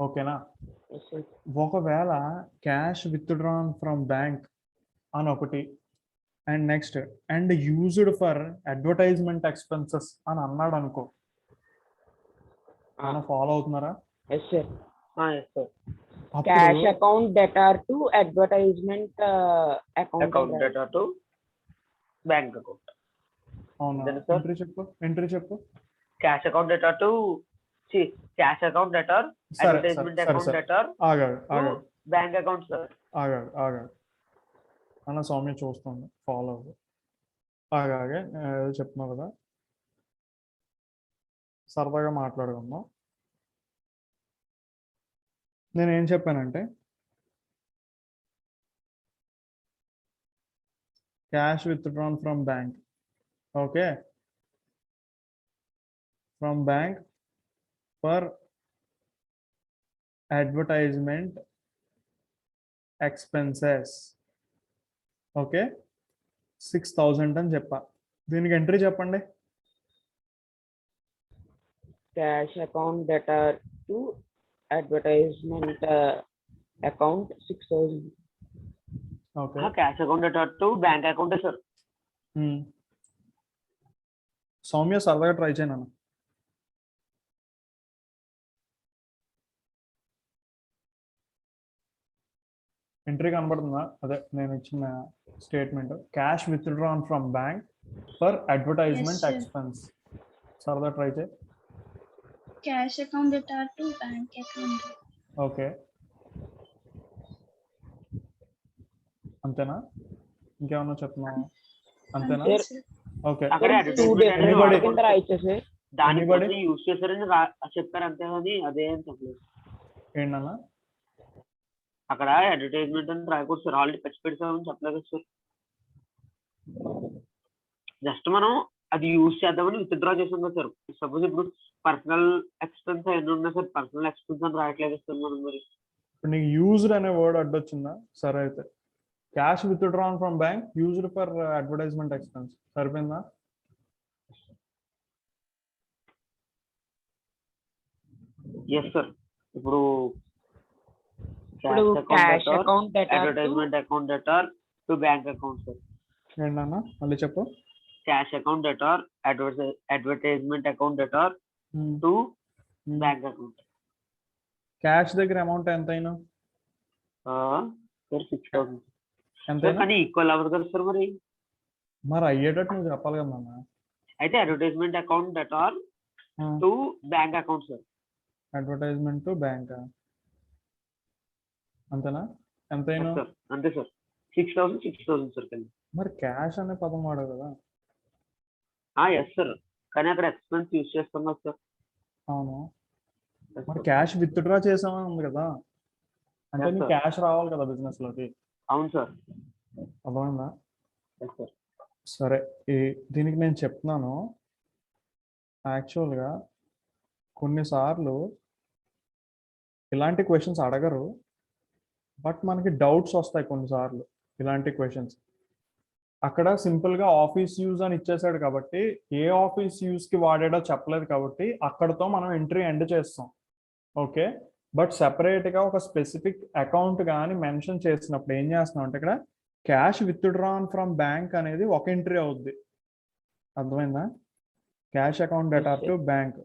ఓకేనా? ఒకవేళ క్యాష్ విత్డ్రాన్ ఫ్రమ్ బ్యాంక్ అని ఒకటి and next and used for advertisement expenses అని అన్నాడు అనుకో, ఫాలో అవుతున్నారా? Yes sir sir. Cash account debtor to advertisement account data to bank account. అవునా? ఎంట్రీ చెప్పు, ఎంట్రీ చెప్పు. Cash account data to cash account debtor advertisement account debtor ఆగాడు ఆగాడు bank account sir. ఆగాడు ఆగాడు అన్న, సౌమ్య చూస్తుంది, ఫాలో అవ్వదు. ఆగాగే ఏదో చెప్తున్నావు కదా, సరదాగా మాట్లాడుకుందాం. నేను ఏం చెప్పానంటే cash withdrawn from bank. Okay, from bank for advertisement expenses. Okay, 6,000 అని చెప్పా. దీనికి ఎంట్రీ చెప్పండి. Cash account debtor to advertisement account 6,000. Okay, cash account data to bank account sir. Soumya సరదాగా ట్రై చేయను. ఎంట్రీ కనబడుతుందా? అదే నేను ఇచ్చిన statement, cash withdrawn from bank for advertisement Yes, sir. Expense. సరదా ట్రై చేయి. Cash account data to bank account. Okay, అంతేనా? ఇంకేమన్నా చెప్తున్నావు? అంతేనా? Yes, sir. ఓకే, అక్కడ Two అడ్వర్టైజ్మెంట్ different Anybody? కింద రాయొచ్చా సార్? దానికోసం Anybody? యూజ్ చేశారని చెప్పారు అంతే, కానీ అదే అని చెప్పలేదు. ఏంటన్నా? అక్కడ అడ్వర్టైజ్మెంట్ అని రాయకూడదు సార్, ఆల్రెడీ ఖర్చు పెడతామని చెప్పలేదు సార్. జస్ట్ మనం అది యూజ్ చేద్దామని విత్డ్రా చేసాం కదా సార్. సపోజ్ ఇప్పుడు పర్సనల్ ఎక్స్పెన్స్ ఎన్ని ఉన్నాయి సార్, పర్సనల్ ఎక్స్పెన్స్ అని రాయట్లేదు సార్ మనం. మరి ఇప్పుడు నీకు యూజ్డ్ అనే వర్డ్ అడ్డొచ్చిందా? సరే అయితే cash withdrawn from bank used for advertisement expense సరిపోయిందా? Yes sir. ఇప్పుడు cash account debtor to advertisement account debtor to bank account sir. ఏంటన్నా మళ్ళీ చెప్పు. Cash account debtor advertisement account debtor to bank account. Cash దగ్గర amount ఎంతైనా sir 6,000 ఎంతైనా కానీ equal అవ్వదు కదా సార్ మరి. మరి అయ్యేటట్టు నువ్వు చెప్పాలి కదా నాన్న. అయితే advertisement account debtor to bank account sir. Advertisement to bank అంతేనా? ఎంతైనా సార్ అంతే సార్, 6,000 సార్. కానీ మరి క్యాష్ అనే పదం వాడవు కదా. ఎస్ సార్, కానీ అక్కడ ఎక్స్పెన్స్ యూజ్ చేస్తాం కదా సార్. అవును, Yes, మరి sir. క్యాష్ విత్డ్రా చేసామని ఉంది కదా, అంటే Yes, నీకు sir. క్యాష్ రావాలి కదా బిజినెస్ లోకి. అవును సార్. అర్థమైందా? Yes sir. సరే, దీనికి నేను చెప్తున్నాను. యాక్చువల్గా కొన్నిసార్లు ఇలాంటి క్వశ్చన్స్ అడగరు, బట్ మనకి డౌట్స్ వస్తాయి కొన్నిసార్లు ఇలాంటి క్వశ్చన్స్. అక్కడ సింపుల్గా ఆఫీస్ యూజ్ అని ఇచ్చేసాడు కాబట్టి ఏ ఆఫీస్ యూజ్కి వాడాడో చెప్పలేదు కాబట్టి అక్కడతో మనం ఎంట్రీ ఎండ్ చేస్తాం. ఓకే, బట్ సెపరేట్గా ఒక స్పెసిఫిక్ అకౌంట్ కానీ మెన్షన్ చేసినప్పుడు ఏం చేస్తున్నాం అంటే ఇక్కడ క్యాష్ విత్డ్రాన్ ఫ్రమ్ బ్యాంక్ అనేది ఒక ఎంట్రీ అవుద్ది. అర్థమైందా? Cash account data to bank.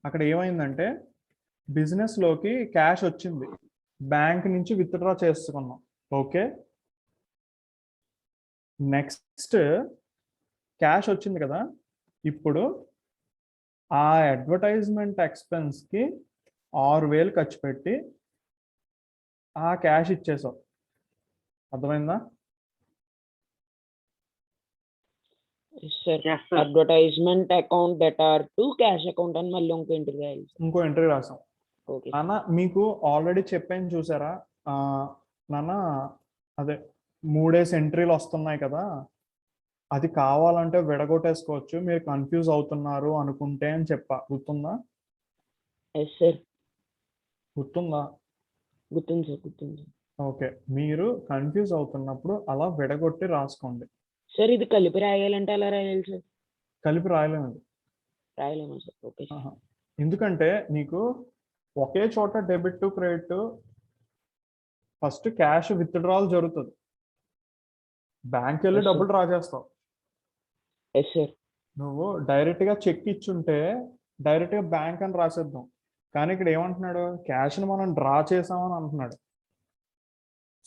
అక్కడ ఏమైందంటే బిజినెస్లోకి క్యాష్ వచ్చింది, బ్యాంక్ నుంచి విత్డ్రా చేసుకున్నాం. ఓకే, నెక్స్ట్ క్యాష్ వచ్చింది కదా, ఇప్పుడు ఆ అడ్వర్టైజ్మెంట్ ఎక్స్పెన్స్కి 6,000 ఖర్చు పెట్టి ఆ క్యాష్ ఇచ్చేసాం. అర్థమైందా? Sir Yes, sir. Advertisement account debtor to cash account అని మళ్ళీ ఇంకో ఎంట్రీ రాయాలి. ఇంకో ఎంట్రీ రాసాం. ఓకే నాన్న మీకు ఆల్రెడీ చెప్పాను చూసారా నాన్న, అదే 3 ఎంట్రీలు వస్తున్నాయి కదా, అది కావాలంటే విడగొట్టేసుకోవచ్చు, మీరు కన్ఫ్యూజ్ అవుతున్నారు అనుకుంటే అని చెప్పా. గుర్తుందా? ఎస్ సార్, గుర్తుందా? గుర్తుంది సార్, గుర్తుంది. ఓకే, మీరు కన్ఫ్యూజ్ అవుతున్నప్పుడు అలా విడగొట్టి రాసుకోండి. సార్ ఇది కలిపి రాయాలంటే ఎలా రాయాలి సార్? కలిపి రాయలేము అది. రాయలేమా సార్? Okay sir. ఆహా. ఎందుకంటే నీకు ఒకే చోట debit to credit first cash withdrawal జరుగుతుంది, బ్యాంక్ వెళ్ళి Yes, sir. డబ్బులు డ్రా చేస్తావు. Yes sir. నువ్వు డైరెక్ట్గా చెక్ ఇచ్చుంటే డైరెక్ట్గా బ్యాంక్ అని రాసేద్దాం, కానీ ఇక్కడ ఏమంటున్నాడు, క్యాష్ని మనం డ్రా చేసామని అంటున్నాడు.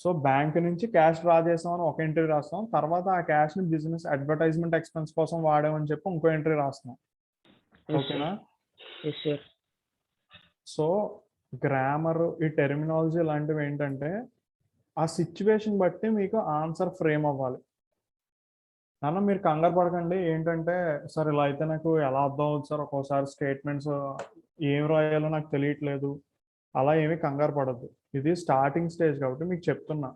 సో బ్యాంక్ నుంచి క్యాష్ డ్రా చేసామని ఒక ఎంట్రీ రాస్తాం, తర్వాత ఆ క్యాష్ని బిజినెస్ అడ్వర్టైజ్మెంట్ ఎక్స్పెన్స్ కోసం వాడామని చెప్పి ఇంకో ఎంట్రీ రాస్తున్నాం. ఓకేనా? Yes sir. సో గ్రామర్, ఈ టెర్మినాలజీ లాంటివి ఏంటంటే ఆ సిచ్యువేషన్ బట్టి మీకు ఆన్సర్ ఫ్రేమ్ అవ్వాలి. నాన్న మీరు కంగారు పడకండి, ఏంటంటే సార్ ఇలా అయితే నాకు ఎలా అర్థం అవుతుంది సార్, ఒక్కోసారి స్టేట్మెంట్స్ ఏం రాయాలో నాకు తెలియట్లేదు అలా ఏమీ కంగారు పడద్దు. ఇది స్టార్టింగ్ స్టేజ్ కాబట్టి మీకు చెప్తున్నా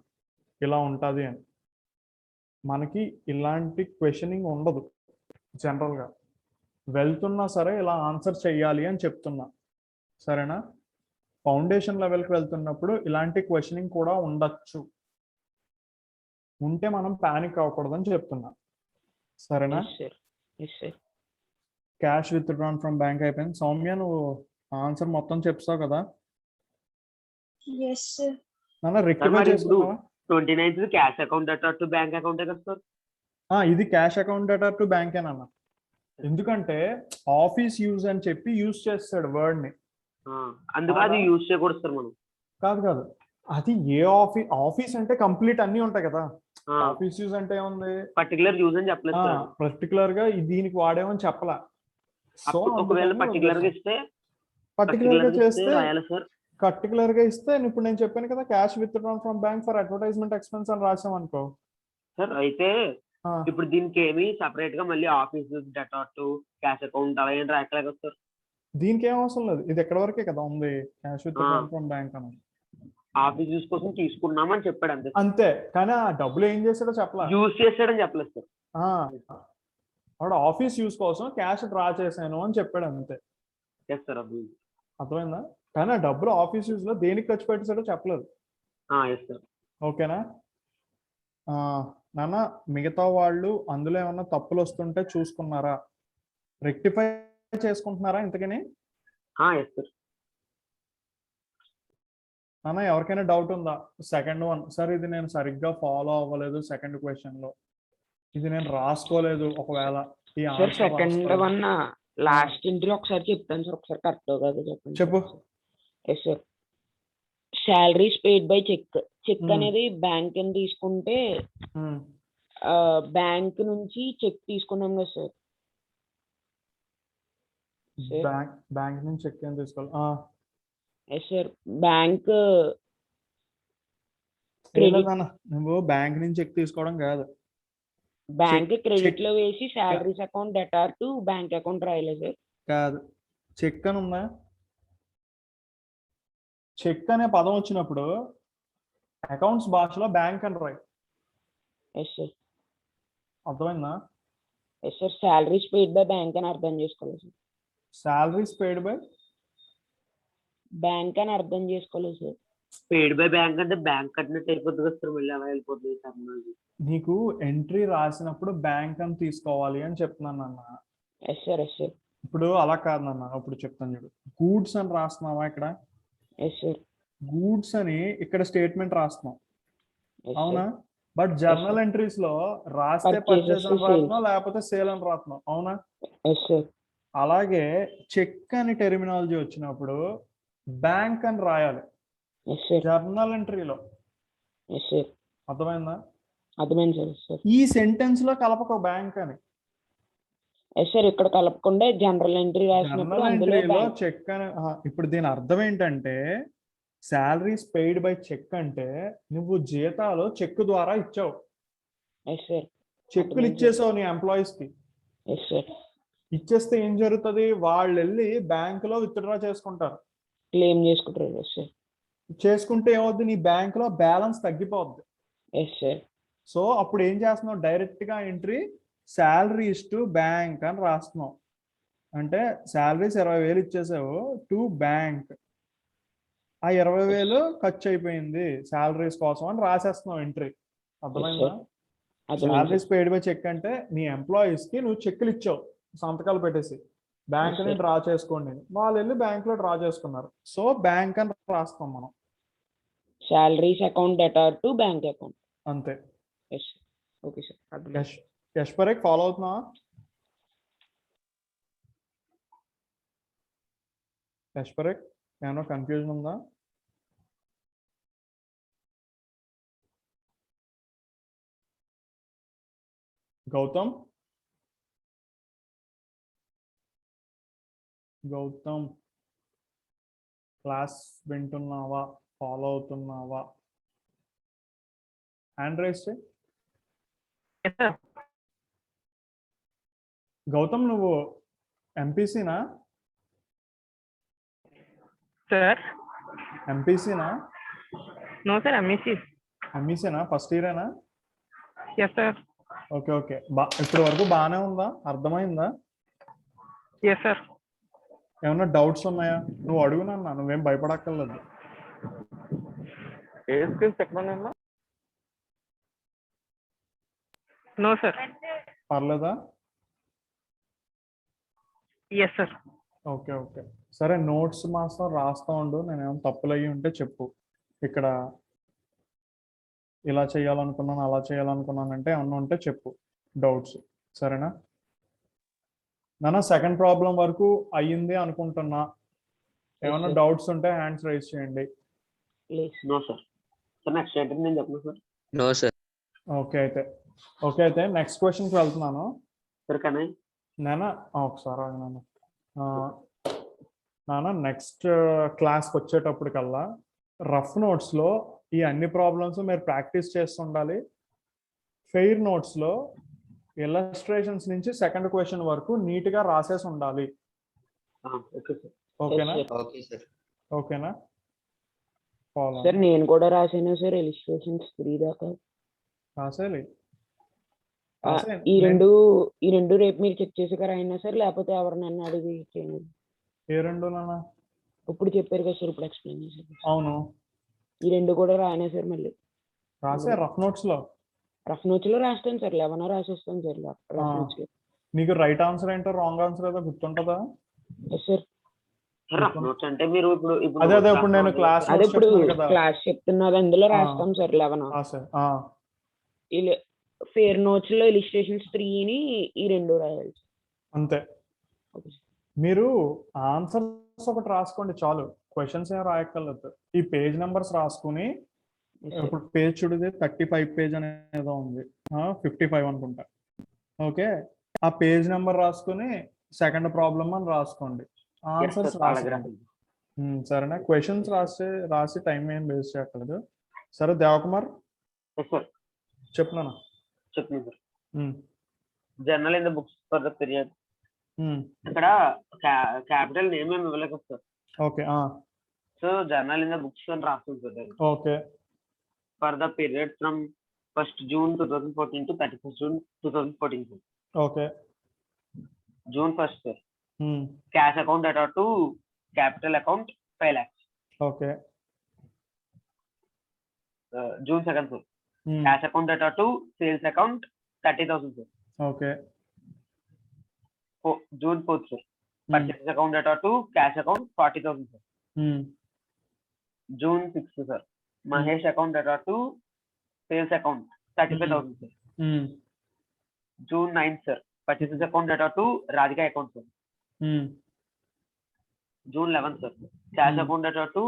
ఇలా ఉంటుంది అని. మనకి ఇలాంటి క్వశ్చనింగ్ ఉండదు జనరల్గా. వెళ్తున్నా సరే ఇలా ఆన్సర్ చెయ్యాలి అని చెప్తున్నా, సరేనా? ఫౌండేషన్ లెవెల్కి వెళ్తున్నప్పుడు ఇలాంటి క్వశ్చనింగ్ కూడా ఉండొచ్చు, ఉంటే మనం ప్యానిక్ అవ్వకూడదని చెప్తున్నా, సరేనా? క్యాష్ విత్డ్రాన్ ఫ్రమ్ బ్యాంక్ అయిపోయింది. సౌమ్య నువ్వు ఆన్సర్ మొత్తం చెప్తావు కదా yes sir. నాన్న? రెక్టిఫై మరి ఇప్పుడు చేసుకున్నావా? 29th cash account data to bank account కదా సార్? ఇది cash account data to bank అన్న, ఎందుకంటే ఆఫీస్ యూజ్ అని చెప్పి యూజ్ చేస్తాడు వర్డ్ ని. అందుకు అది యూజ్ చేయకూడదు సార్ మనం. కాదు కాదు, అది ఏ ఆఫీస్ అంటే కంప్లీట్ అన్ని ఉంటాయి కదా. ఆఫీస్ యూజ్ అంటే ఏముంది, పర్టికులర్ యూజ్ అని చెప్పలేదు సార్. పర్టికులర్ గా దీనికి వాడేమని చెప్పలా. సో ఒకవేళ పర్టికులర్ గా ఇస్తే పర్టికులర్ గా చేస్తే రాయాలి సార్. పర్టికులర్ గా ఇస్తే ఇప్పుడు నేను చెప్పాను కదా, cash withdrawn from bank for advertisement expense అని రాసాం అనుకో సార్. అయితే ఇప్పుడు దీనికి ఏమి సెపరేట్ గా మళ్ళీ office data to cash account అలా ఏం రాయట్లేదు సార్. దీనికి ఏం అవసరం లేదు, ఇది ఎక్కడ వరకే కదా ఉంది క్యాష్ విత్డ్రాన్ ఫ్రమ్ బ్యాంక్ అని. ఆఫీస్ యూజ్ కోసం తీసుకున్నామని చెప్పాడు అంతే అంతే, కానీ ఆ డబ్బులు ఏం చేశాడో చెప్పలా, యూజ్ చేసాడని చెప్పలేదు సార్. వాడు ఆఫీస్ యూజ్ కోసం క్యాష్ డ్రా చేశాను అని చెప్పాడు అంతే. సార్ అర్థమైందా? కానీ ఆ డబ్బులు ఆఫీస్ యూజ్ లో దేనికి ఖర్చు పెట్టేసాడో చెప్పలేదు. ఓకేనా నాన్న? మిగతా వాళ్ళు అందులో ఏమన్నా తప్పులు వస్తుంటే చూసుకున్నారా, రెక్టిఫై చేసుకుంటున్నారా ఇంతకని? నాన్న ఎవరికైనా డౌట్ ఉందా? సెకండ్ వన్ సార్, ఇది నేను సరిగ్గా ఫాలో అవ్వలేదు, సెకండ్ క్వశ్చన్ లో ఇది నేను రాసుకోలేదు, ఒకవేళ ఈ సెకండ్ వన్ లాస్ట్ ఎంట్రీ ఒకసారి చెప్తాను సార్, ఒకసారి కరెక్ట్ కాదు చెప్పండి. చెప్పు. Yes sir. Salaries paid by cheque. Cheque అనేది బ్యాంక్ అని తీసుకుంటే బ్యాంక్ నుంచి చెక్ తీసుకున్నాం కదా సార్. బ్యాంక్ నుంచి చెక్ ఏం తీసుకోవాలి? Yes sir. బ్యాంక్ నువ్వు బ్యాంక్ నుంచి చెక్ తీసుకోవడం కాదు, బ్యాంక్ క్రెడిట్ లో వేసి salaries account debtor to bank account రాయలేదు సార్. కాదు, చెక్ అని ఉందా? చెక్ అనే పదం వచ్చినప్పుడు అకౌంట్స్ భాషలో బ్యాంక్ అని రాయి. Yes sir. అర్థమైందా? Yes sir. Salaries paid by bank అని అర్థం చేసుకోలేదు sir. Salaries paid by bank అని అర్థం చేసుకోలేదు సార్. పెయిడ్ బై బ్యాంక్ అంటే బ్యాంక్ కట్టినట్టు అయిపోతుంది కదా సార్, మళ్ళీ అలా వెళ్ళిపోతుంది టర్మినాలజీ. నీకు ఎంట్రీ రాసినప్పుడు బ్యాంక్ అని తీసుకోవాలి అని చెప్తున్నాను అన్న. Yes sir. Yes sir. ఇప్పుడు అలా కాదు నాన్న, ఇప్పుడు చెప్తాను చూడు. గూడ్స్ అని రాస్తున్నావా ఇక్కడ? Yes sir. గూడ్స్ అని ఇక్కడ స్టేట్మెంట్ రాస్తున్నాం, అవునా? బట్ జర్నల్ ఎంట్రీస్ లో రాస్తే పర్చేస్ అని రాస్తున్నాం, లేకపోతే సేల్ అని రాస్తున్నాం, అవునా? Yes sir. అలాగే చెక్ అని టెర్మినాలజీ వచ్చినప్పుడు బ్యాంక్ అని రాయాలి జర్నల్ ఎంట్రీలో. అర్థమైందా? అర్థమైంది సార్. ఈ సెంటెన్స్ లో కలపక బ్యాంక్ అని. సార్ ఇక్కడ కలపకుండా జనరల్ ఎంట్రీ రాసినప్పుడు ఎంట్రీలో చెక్ అని. ఇప్పుడు దీని అర్థం ఏంటంటే శాలరీస్ పెయిడ్ బై చెక్ అంటే నువ్వు జీతాలు చెక్ ద్వారా ఇచ్చావు, చెక్కులు ఇచ్చేసావు నీ ఎంప్లాయీస్ కి. ఇచ్చేస్తే ఏం జరుగుతుంది, వాళ్ళు వెళ్ళి బ్యాంక్ లో విత్డ్రా చేసుకుంటారు, క్లెయిమ్ చేసుకుంటారు. చేసుకుంటే ఏమవుద్ది, నీ బ్యాంక్ లో బ్యాలెన్స్ తగ్గిపోద్ది. సో అప్పుడు ఏం చేస్తున్నావు, డైరెక్ట్ గా ఎంట్రీ శాలరీస్ టు బ్యాంక్ అని రాస్తున్నావు. అంటే శాలరీస్ 20,000 ఇచ్చేసావు టు బ్యాంక్, ఆ 20,000 ఖర్చు అయిపోయింది శాలరీస్ కోసం అని రాసేస్తున్నావు ఎంట్రీ. అర్థమైందా? శాలరీస్ పెయిడ్ బై చెక్ అంటే నీ ఎంప్లాయీస్ కి నువ్వు చెక్కులు ఇచ్చావు సంతకాలు పెట్టేసి, బ్యాంక్ ని డ్రా చేసుకోండి, వాళ్ళు వెళ్ళి బ్యాంక్ లో డ్రా చేసుకున్నారు. సో బ్యాంక్ అని రాస్తాం మనం. Salaries account debtor to bank account, అంతే. Okay sir. యశ్వరేక్ ఫాలో అవుతున్నావా? యశ్వరేక్ ఏమన్నా కన్ఫ్యూజన్ ఉందా? గౌతమ్ క్లాస్ వింటున్నావా, ఫాలో అవుతున్నావా? హ్యాండ్ రైస్ చేయి. గౌతమ్ నువ్వు ఎంపీసీనా? సార్ ఎంపీసీనా? No, sir, MEC. ఎంఈసీనా? ఫస్ట్ ఇయరేనా? Yes, sir. Okay okay. ఇప్పటి వరకు బాగానే ఉందా? అర్థమైందా? Yes, sir. ఏమన్నా డౌట్స్ ఉన్నాయా? నువ్వు అడుగునన్నా, నువ్వేం భయపడక్కర్లేదు. ఏ స్కిల్స్ ఎక్కడ ఉన్నా? No, sir. పర్లేదా? Yes, sir. Okay okay. సరే, నోట్స్ మాత్రం రాస్తా ఉండు. నేను ఏమైనా తప్పులు అయ్యి ఉంటే చెప్పు. ఇక్కడ ఇలా చేయాలనుకున్నాను, అలా చేయాలనుకున్నాను అంటే ఏమన్నా ఉంటే చెప్పు డౌట్స్. సరేనా? నాన్న, సెకండ్ ప్రాబ్లం వరకు అయ్యింది అనుకుంటున్నా. ఏమన్నా డౌట్స్ ఉంటే హ్యాండ్స్ రైజ్ చేయండి. No sir. సార్ నెక్స్ట్ ఏంటంటే నేను చెప్పను సార్. No, sir. ఓకే అయితే నెక్స్ట్ క్వశ్చన్కి వెళ్తున్నాను. సార్ కానీ నాన్న ఒకసారి ఆగు నాన్న. నాన్న, నెక్స్ట్ క్లాస్కి వచ్చేటప్పటికల్లా రఫ్ నోట్స్లో ఈ అన్ని ప్రాబ్లమ్స్ మీరు ప్రాక్టీస్ చేస్తుండాలి. ఫెయిర్ నోట్స్లో ఇల్లస్ట్రేషన్స్ నుంచి సెకండ్ క్వశ్చన్ వరకు నీట్గా రాసేసి ఉండాలి. Okay sir. ఓకేనా? Okay, sir. ఓకేనా? ఫాలో సార్ నేను కూడా రాసాను సార్ ఇలిస్ట్రేషన్స్ 3 దాకా. రాసేయాలి. ఈ రెండు రేపు మీరు చెక్ చేసి రాయినా సార్, లేకపోతే ఎవరినైనా అడిగి చేయండి. ఏ రెండు నాన్న? ఇప్పుడు చెప్పారు కదా సార్, ఇప్పుడు ఎక్స్ప్లెయిన్ చేశారు. అవును, ఈ రెండు కూడా రాయనా సార్ మళ్ళీ రాసే రఫ్ నోట్స్లో. రఫ్ నోట్స్ లో రాస్తాను సార్, 11 రాసేస్తాను సార్ రఫ్ నోట్స్ లో. నీకు రైట్ ఆన్సర్ ఏంటో రాంగ్ ఆన్సర్ ఏదో గుర్తుంటుందా? సార్ రఫ్ నోట్స్ అంటే మీరు ఇప్పుడు అదే ఇప్పుడు నేను క్లాస్ అదే ఇప్పుడు క్లాస్ చెప్తున్నది అందులో రాస్తాం సార్ 11. ఫేర్ నోట్స్ లో ఇలిస్ట్రేషన్స్ 3ని ఈ రెండు రాయాలి అంతే. మీరు ఆన్సర్స్ ఒకటి రాసుకోండి చాలు, క్వశ్చన్స్ ఏం రాయక్కర్లేదు. ఈ పేజ్ నెంబర్స్ రాసుకుని, ఇప్పుడు పేజ్ చూడదే 35 పేజ్ అనేదో ఉంది, 55 అనుకుంటా. ఓకే, ఆ పేజ్ నెంబర్ రాసుకుని సెకండ్ ప్రాబ్లమ్ అని రాసుకోండి. ఆన్సర్స్ రాసుకోండి. సరేనా? క్వశ్చన్స్ రాసి టైం ఏం వేస్ట్ చేయక్కర్లేదు. సరే దేవకుమార్ చెప్తున్నాను. చెప్పండి sir. Journal in the books for the period. ఇక్కడ క్యాపిటల్ నేమ్ ఏమి ఇవ్వలేదు sir. Okay. So journal in the books అని రాస్తుంది sir. Okay. For the period from 1st June 2014 to 31st June 2014 sir. Okay. June 1st sir. Cash account data to capital account 5 lakhs. Okay. June 2nd sir. Cash account data to sales account 30,000 sir. Okay. June 4th sir. Purchase account data to cash account 40,000 sir. June 6th sir. Mahesh account data to sales account 35,000 sir. June 9th sir. Purchase account data to Radhika account sir. June 11th sir. Cash account data to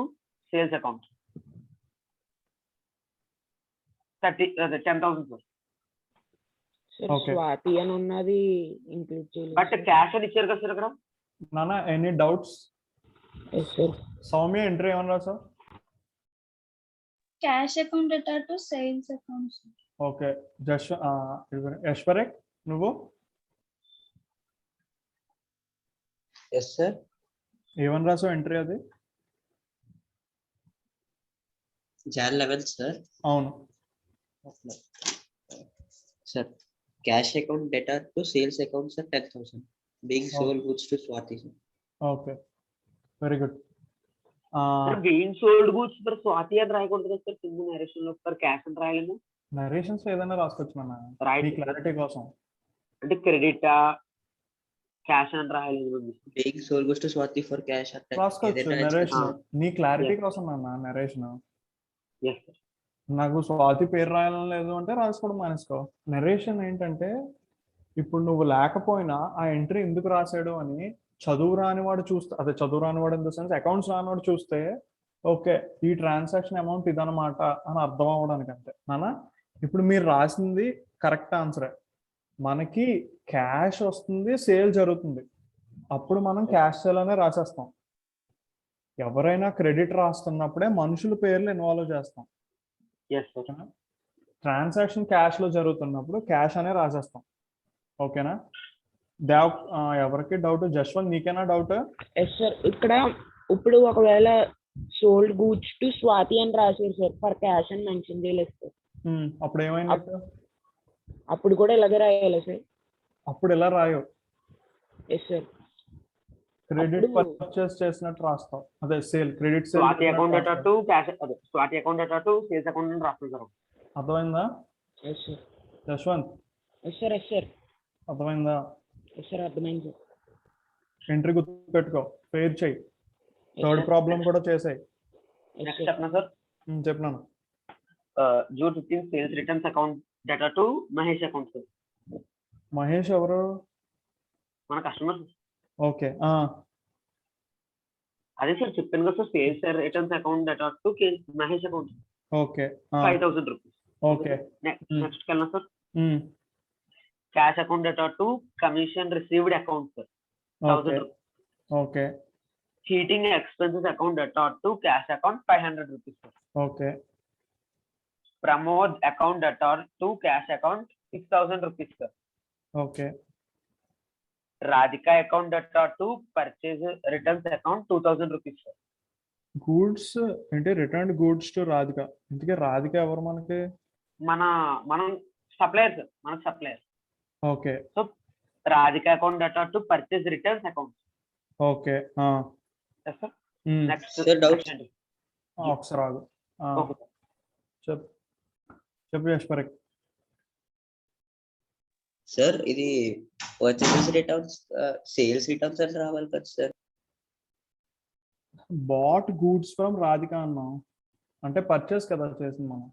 sales account 10,000 sir. Swathi అని ఉన్నది include చేయాలి. But cash అని ఇచ్చారు కదా sir ఇక్కడ. నానా, any doubts? Soumya entry ఏమన్నా రాసా? Cash account data to sales account. Okay. యశ్వరేక్ నువ్వు? Yes, sir. ఏమని రాసావు ఎంట్రీ అది? Jan 11th, sir. అవును Sir, cash account data to sales account, sir, 10,000. Being sold goods to Swati, sir. Okay, very good. Being sold goods for Swathi అని రాయకూడదు కదా sir కింద నరేషన్ లో, ఫర్ క్యాష్ అని రాయాలేమో. నరేషన్స్ ఏదైనా రాసుకోవచ్చు మన క్లారిటీ కోసం. అంటే క్రెడిట్ క్యాష్ అని రాయలేదు. Being sold goods to Swati for cash at రాసుకోవచ్చు నరేషన్, నీ క్లారిటీ కోసం అన్న నరేషన్. నాకు స్వాతి పేరు రాయాలని లేదు అంటే రాసుకోవడం మానేసుకో. నరేషన్ ఏంటంటే ఇప్పుడు నువ్వు లేకపోయినా ఆ ఎంట్రీ ఎందుకు రాసాడు అని చదువు రానివాడు చూస్తే, అదే చదువు రానివాడు ఇన్ ద సెన్స్ అకౌంట్స్ రానివాడు చూస్తే ఓకే ఈ ట్రాన్సాక్షన్ అమౌంట్ ఇదనమాట అని అర్థం అవ్వడానికి అంతే నానా. ఇప్పుడు మీరు రాసింది కరెక్ట్ ఆన్సరే. మనకి క్యాష్ వస్తుంది, సేల్ జరుగుతుంది, అప్పుడు మనం క్యాష్ సేల్ అనే రాసేస్తాం. ఎవరైనా క్రెడిట్ రాస్తున్నప్పుడే మనుషుల పేర్లు ఇన్వాల్వ్ చేస్తాం. ట్రాన్సాక్షన్ క్యాష్ లో జరుగుతున్నప్పుడు క్యాష్ అనే రాసేస్తాం. ఓకేనా? దేవ్ ఎవరికి డౌట్? జశ్వంత్ నీకేనా డౌట్? Yes sir. ఇక్కడ ఇప్పుడు ఒకవేళ సోల్డ్ గూడ్స్ టు స్వాతి అని రాశారు సార్, ఫర్ క్యాష్ అని మెన్షన్ చేయలేదు సార్. అప్పుడు ఏమైంది? అప్పుడు కూడా ఇలాగే రాయాలి సార్? అప్పుడు ఎలా రాయో, ఎస్ సార్. క్రెడిట్ పర్చేస్ చేసినట్టు రాస్తావు, అదే sale, credit sale. Swathi account data to cash, అదే Swathi account data to sales account అని రాస్తుంది సార్. అర్థమైందా yes sir. Yashwanth? Yes sir. Yes sir. అర్థమైందా? ఎస్ సార్, అర్థమైంది సార్. ఎంట్రీ గుర్తుపెట్టుకో, పేరు చెయ్యి, థర్డ్ ప్రాబ్లం కూడా చేసాయి. నెక్స్ట్ చెప్పనా సార్? చెప్పినాను. June 15 sales returns account data to Mahesh account sir. Mahesh ఎవరు? మన కస్టమర్. ఓకే. అదే సార్ చెప్పాను కదా sir, sales returns account data to Mahesh account. Okay. 5,000 rupees. Okay. Next వెళ్ళిన sir, cash account data to commission received account sir, 1,000 rupees. Okay. Heating expenses account data to cash account 500 rupees sir. Okay. Pramod account data to cash account 6,000 rupees sir. Okay. Radhika account data to purchase returns account 2,000 rupees sir. Goods అంటే return goods to Radhika. ఇందుకే రాధిక ఎవరు మనకి? మనం supplier sir, మన supplier. Okay. So Radhika account data to purchase returns account. Okay. Sir next Sir, doubt? ఒకసారి ఆగు. చెప్పు యశ్వరక్. సార్ ఇది పర్చేసెస్ రిటర్న్స్, సేల్స్ రిటర్న్స్ అని రావాలి కదా sir? Bought goods from Radhika అన్నాం అంటే పర్చేస్ కదా చేసింది మనం.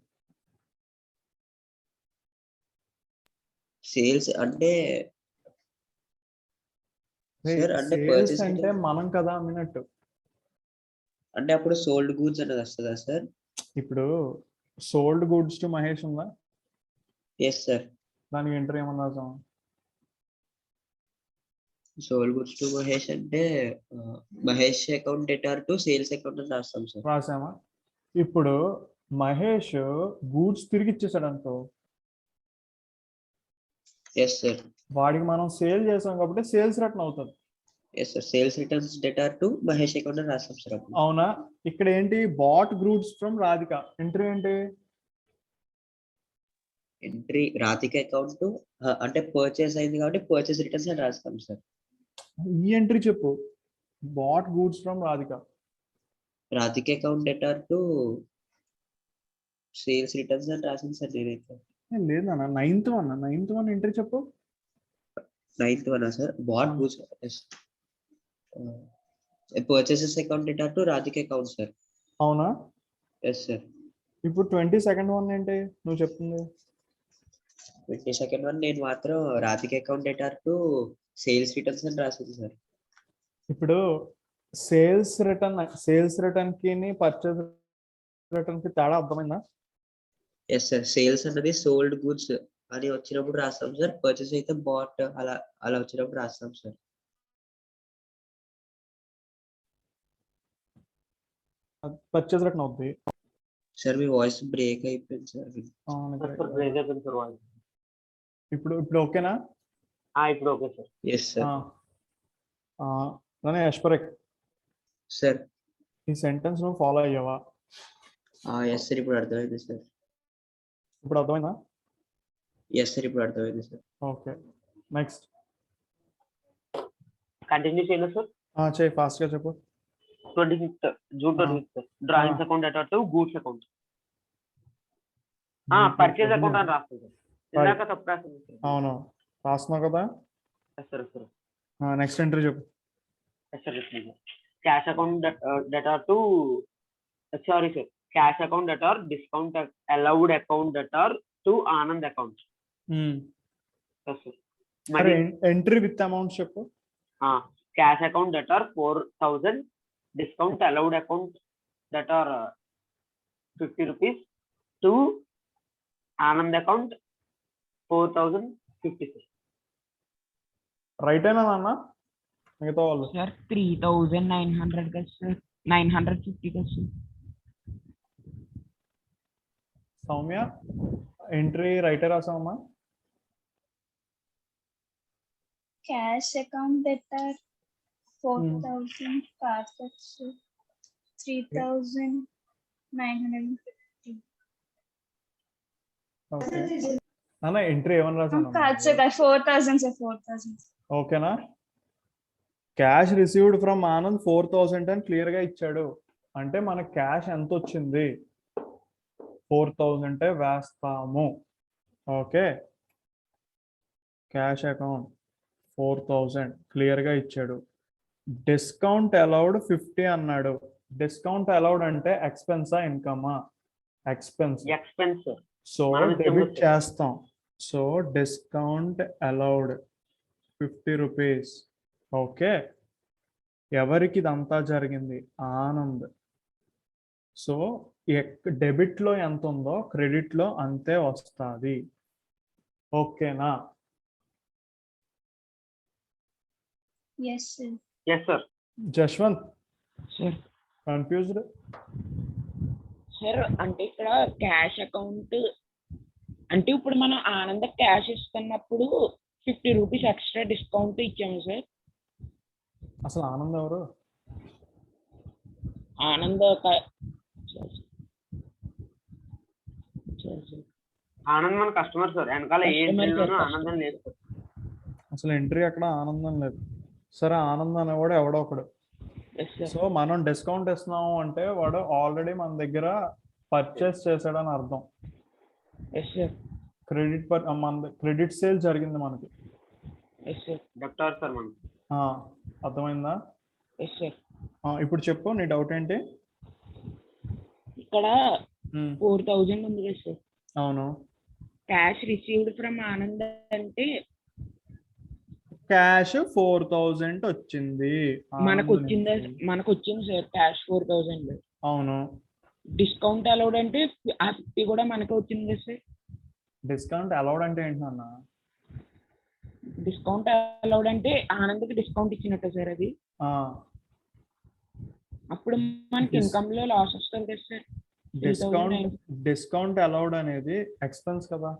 సేల్స్ అంటే సార్, అంటే సేల్స్ purchase అంటే returns మనం కదా అమ్మినట్టు. అంటే అప్పుడు సోల్డ్ గూడ్స్ అనేది వస్తుందా సార్? ఇప్పుడు సోల్డ్ గూడ్స్ టు మహేష్ ఉందా? Yes sir. దానికి ఎంట్రీ ఏమన్నా రాసాం? సోల్డ్ గూడ్స్ టు మహేష్ అంటే Mahesh account data to sales account అని రాస్తాం సార్. రాసామా? ఇప్పుడు మహేష్ గూడ్స్ తిరిగి ఇచ్చేసాడు అనుకో, ఎస్ సార్. వాడికి మనం సేల్ చేసాం కాబట్టి సేల్స్ రిటర్న్ అవుతుంది. Yes sir, sales returns debtor to Mahesh account అని రాస్తాం సార్ అప్పుడు. అవునా? ఇక్కడ ఏంటి? Bought goods from Radhika. Entry ఏంటి? ఎంట్రీ రాధిక అకౌంట్ అంటే పర్చేస్ అయింది కాబట్టి పర్చేస్ రిటర్న్స్ అని రాస్తాం సార్. ఈ ఎంట్రీ చెప్పు, bought goods from Radhika. Radhika account data to sales returns అని రాసింది సార్ నేనైతే. లేదన్నా, నైన్త్ వన్ ఎంట్రీ చెప్పు. 9th one sir, bought goods purchases account data to Radhika account sir. అవునా? Yes sir. ఇప్పుడు 22nd వన్ ఏంటి నువ్వు చెప్తుంది? 22nd వన్ నేను మాత్రం Radhika account data to sales returns అని రాసింది సార్. ఇప్పుడు సేల్స్ రిటర్న్ కి పర్చేస్ రిటర్న్ కి తేడా అర్థమైందా? ఎస్ సార్, సేల్స్ అన్నది సోల్డ్ గూడ్స్ అని వచ్చినప్పుడు రాస్తాం సార్, పర్చేస్ అయితే బాట్ అలా వచ్చినప్పుడు రాస్తాం సార్. పర్చేస్ రిటర్న్ అవుద్ది. సార్ మీ వాయిస్ బ్రేక్ అయిపోయింది సార్. ఇప్పుడు ఓకేనా? ఇప్పుడు ఓకే సార్. Yes sir. యశ్వరక్, సార్ ఈ సెంటెన్స్ నువ్వు ఫాలో అయ్యావా? ఎస్ సార్, ఇప్పుడు అర్థమైంది సార్. ఇప్పుడు అర్థమైందా? ఎస్ సార్, ఇప్పుడు అర్థమైంది సార్. ఓకే. నెక్స్ట్ కంటిన్యూ చేయండి సార్. చేయి, ఫాస్ట్ గా చెప్పు. 25th June 25th drawings account data to goods account. Purchase account అని రాస్తుంది సార్. ఇందాక తప్పు రాసింది సార్. అవును, రాస్తున్నావు కదా. సార్ నెక్స్ట్ ఎంట్రీ చెప్పు. Cash account data to sorry sir, cash account data discount allowed account data to Anand account. మరి entry with amount చెప్పు. Cash account data 4,000 discount allowed account data 50 rupees to Anand account 4,050 sir. Right అయినా అన్న మిగతా వాళ్ళు? Sir 3,900 కదా sir, 950 కదా sir. Soumya, entry right రాసామమ్మా? Cash account data 4,000 carpets 3,950. Okay నాన్న ఎంట్రీ ఏమని రాసాను కాదు సార్ 4,000 సార్ 4,000. ఓకేనా క్యాష్ రిసీవ్డ్ ఫ్రమ్ ఆనంద్ 4,000 అని క్లియర్ గా ఇచ్చాడు అంటే మన క్యాష్ ఎంత వచ్చింది 4,000 వేస్తాము ఓకే క్యాష్ అకౌంట్ 4,000 క్లియర్ గా ఇచ్చాడు డిస్కౌంట్ అలౌడ్ 50 అన్నాడు డిస్కౌంట్ అలౌడ్ అంటే ఎక్స్పెన్సా ఇన్కమా ఎక్స్పెన్స్ ఎక్స్పెన్స్ సో మనం డెబిట్ చెప్తే- చేస్తాం so discount allowed 50 rupees okay ఎవరికి ఇదంతా జరిగింది ఆనంద్ సో డెబిట్ లో ఎంత ఉందో క్రెడిట్ లో అంతే వస్తుంది ఓకేనా Yes sir. Yes sir Jaswant sir confused sir అంటే ఇక్కడ క్యాష్ అకౌంట్ అంటే ఇప్పుడు మనం ఆనంద క్యాష్ ఇస్తున్నప్పుడు 50 రూపీస్ ఎక్స్ట్రా డిస్కౌంట్ ఇచ్చాము సార్. అసలు ఆనంద్ ఎవరు ఆనంద ఆనంద్ మన కస్టమర్ సార్ వెనకాల ఏ Customer ఎంట్రీలోనూ sir, ఆనందం లేదు సార్ అసలు ఎంట్రీ అక్కడ ఆనందం లేదు సరే ఆనందం అనేవాడు ఎవడో ఒకడు ఎస్ సార్ సో మనం డిస్కౌంట్ ఇస్తున్నాము అంటే వాడు ఆల్రెడీ మన దగ్గర పర్చేస్ చేశాడని అర్థం ఎస్ సార్ మన క్రెడిట్ సేల్ జరిగింది మనకి ఎస్ సార్ డెప్టార్ సార్ మనం ఆ, అర్థమైందా ఎస్ సార్. ఇప్పుడు చెప్పు నీ డౌట్ ఏంటి ఇక్కడ ఉమ్, 4,000 ఉంది కదా సార్ అవును క్యాష్ రిసీవ్డ్ ఫ్రమ్ ఆనంద్ అంటే క్యాష్ 4,000 వచ్చింది మనకు ఆనంద్ వచ్చిందా నుంచి. మనకు వచ్చింది సార్ క్యాష్ 4,000. అవును డిస్కౌంట్ అలౌడ్ అంటే ఆ 50 కూడా మనకే వచ్చింది కదా సార్. డిస్కౌంట్ అలౌడ్ అంటే ఏంటి అన్న డిస్కౌంట్ అలౌడ్ అంటే ఆనంద్కి డిస్కౌంట్ ఇచ్చినట్టు సార్ అది. అప్పుడు మనకి Dis- ఇన్కమ్ లో లాస్ వస్తుంది కదా సార్. డిస్కౌంట్ అలౌడ్ అనేది ఎక్స్పెన్స్ కదా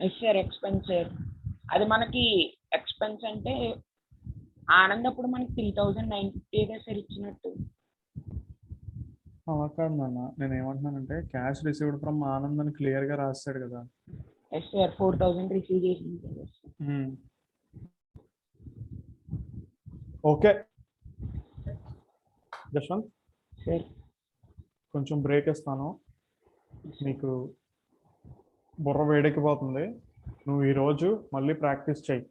ఎస్ సార్ ఎక్స్పెన్స్ సార్. అది మనకి ఎక్స్పెన్స్ అంటే ఆనంద్ అప్పుడు మనకి 3,950 కదా సార్ ఇచ్చినట్టు. అలా కాదు నాన్న నేను ఏమంటున్నానంటే క్యాష్ రిసీవ్డ్ ఫ్రమ్ ఆనంద్ అని క్లియర్ గా రాస్తాడు కదా ఎస్ సార్ 4,000 రిసీవ్ చేసింది కదా సార్. ఓకే జశ్వంత్ సార్ కొంచెం బ్రేక్ ఇస్తాను నీకు బుర్ర వేడెక్కిపోతుంది నువ్వు ఈరోజు మళ్ళీ ప్రాక్టీస్ చేయి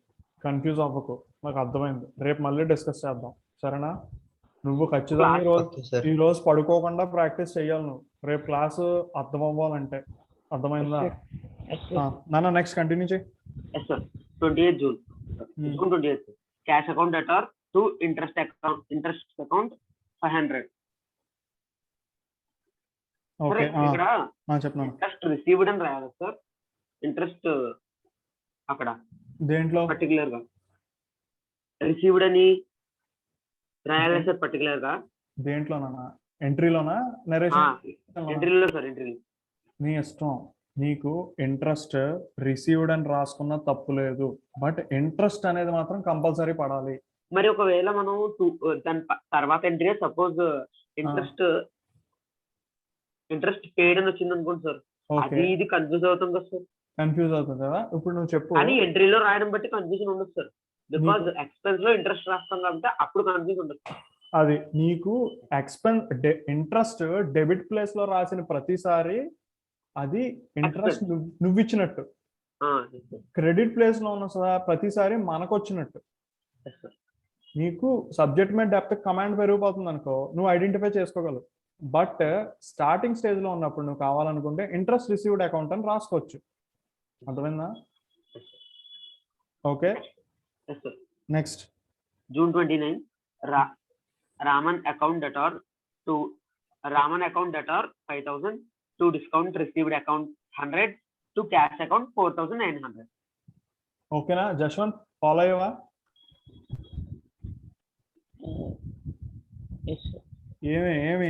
కన్ఫ్యూజ్ అవ్వకు నాకు అర్థమైంది రేపు మళ్ళీ డిస్కస్ చేద్దాం సరేనా నువ్వు ఖచ్చితంగా ఓకే సార్ ఈ రోజు పడుకోకుండా ప్రాక్టీస్ చేయాలి నువ్వు రేపు క్లాసు అర్థం అవ్వాలంటే అర్థమైందా ఎస్ సార్ నాన్న నెక్స్ట్ కంటిన్యూ చేయి yes sir 28 June 28 cash account debtor to interest account 500. Okay ఇక్కడ చెప్పినాను ఇంట్రెస్ట్ రిసీవ్డ్ అని రాయాలి సార్ ఇంట్రెస్ట్ అక్కడ దేంట్లో పర్టికులర్ గా రిసీవ్డ్ అని రాయాలి సార్ పర్టికులర్ గా దేంట్లోనా ఎంట్రీలోనా నరేషన్ ఎంట్రీలో సార్ ఎంట్రీలో నీ ఇష్టం నీకు ఇంట్రెస్ట్ రిసీవ్డ్ అని రాసుకున్న తప్పు లేదు బట్ ఇంట్రెస్ట్ అనేది మాత్రం కంపల్సరీ పడాలి మరి ఒకవేళ మనం దాని తర్వాత ఎంట్రీ సపోజ్ ఇంట్రెస్ట్ పేడ్ అని వచ్చింది అనుకోండి సార్ ఓకే అది ఇది కన్ఫ్యూజ్ అవుతుంది కదా సార్ కన్ఫ్యూజ్ అవుతుంది కదా ఇప్పుడు నువ్వు చెప్పు కానీ ఎంట్రీలో రాయడం బట్టి కన్ఫ్యూజన్ ఉండదు సార్ బికాజ్ ఎక్స్పెన్స్ లో ఇంట్రెస్ట్ రాస్తాం కాబట్టి అప్పుడు కన్ఫ్యూజ్ ఉండదు అది నీకు ఇంట్రెస్ట్ డెబిట్ ప్లేస్ లో రాసిన ప్రతిసారి అది ఇంట్రెస్ట్ నువ్వు ఇచ్చినట్టు క్రెడిట్ ప్లేస్ లో ఉన్న ప్రతిసారి మనకు వచ్చినట్టు నీకు సబ్జెక్ట్ మీద డెప్త్ కమాండ్ పెరిగిపోతుంది అనుకో నువ్వు ఐడెంటిఫై చేసుకోగలవు బట్ స్టార్టింగ్ స్టేజ్ లో ఉన్నప్పుడు నువ్వు కావాలనుకుంటే ఇంట్రెస్ట్ రిసీవ్డ్ అకౌంట్ అని రాసుకోవచ్చు అర్థమైందా okay next June 29 Raman account debtor 5,000 to discount received account 100 to cash account 4,900. ఓకేనా జశ్వంత్ ఫాలో అయ్యవా ఎస్ సార్ ఏమి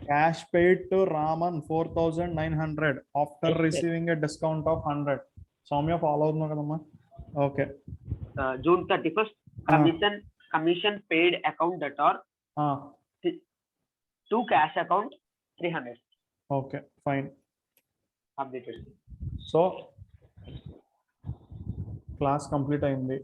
cash paid to Raman 4,900 after receiving a discount of 100 Soumya follow అవుతున్నావు కదమ్మా okay June 31 commission paid account debtor to cash account 300. Okay fine. Updated. So class complete అయింది.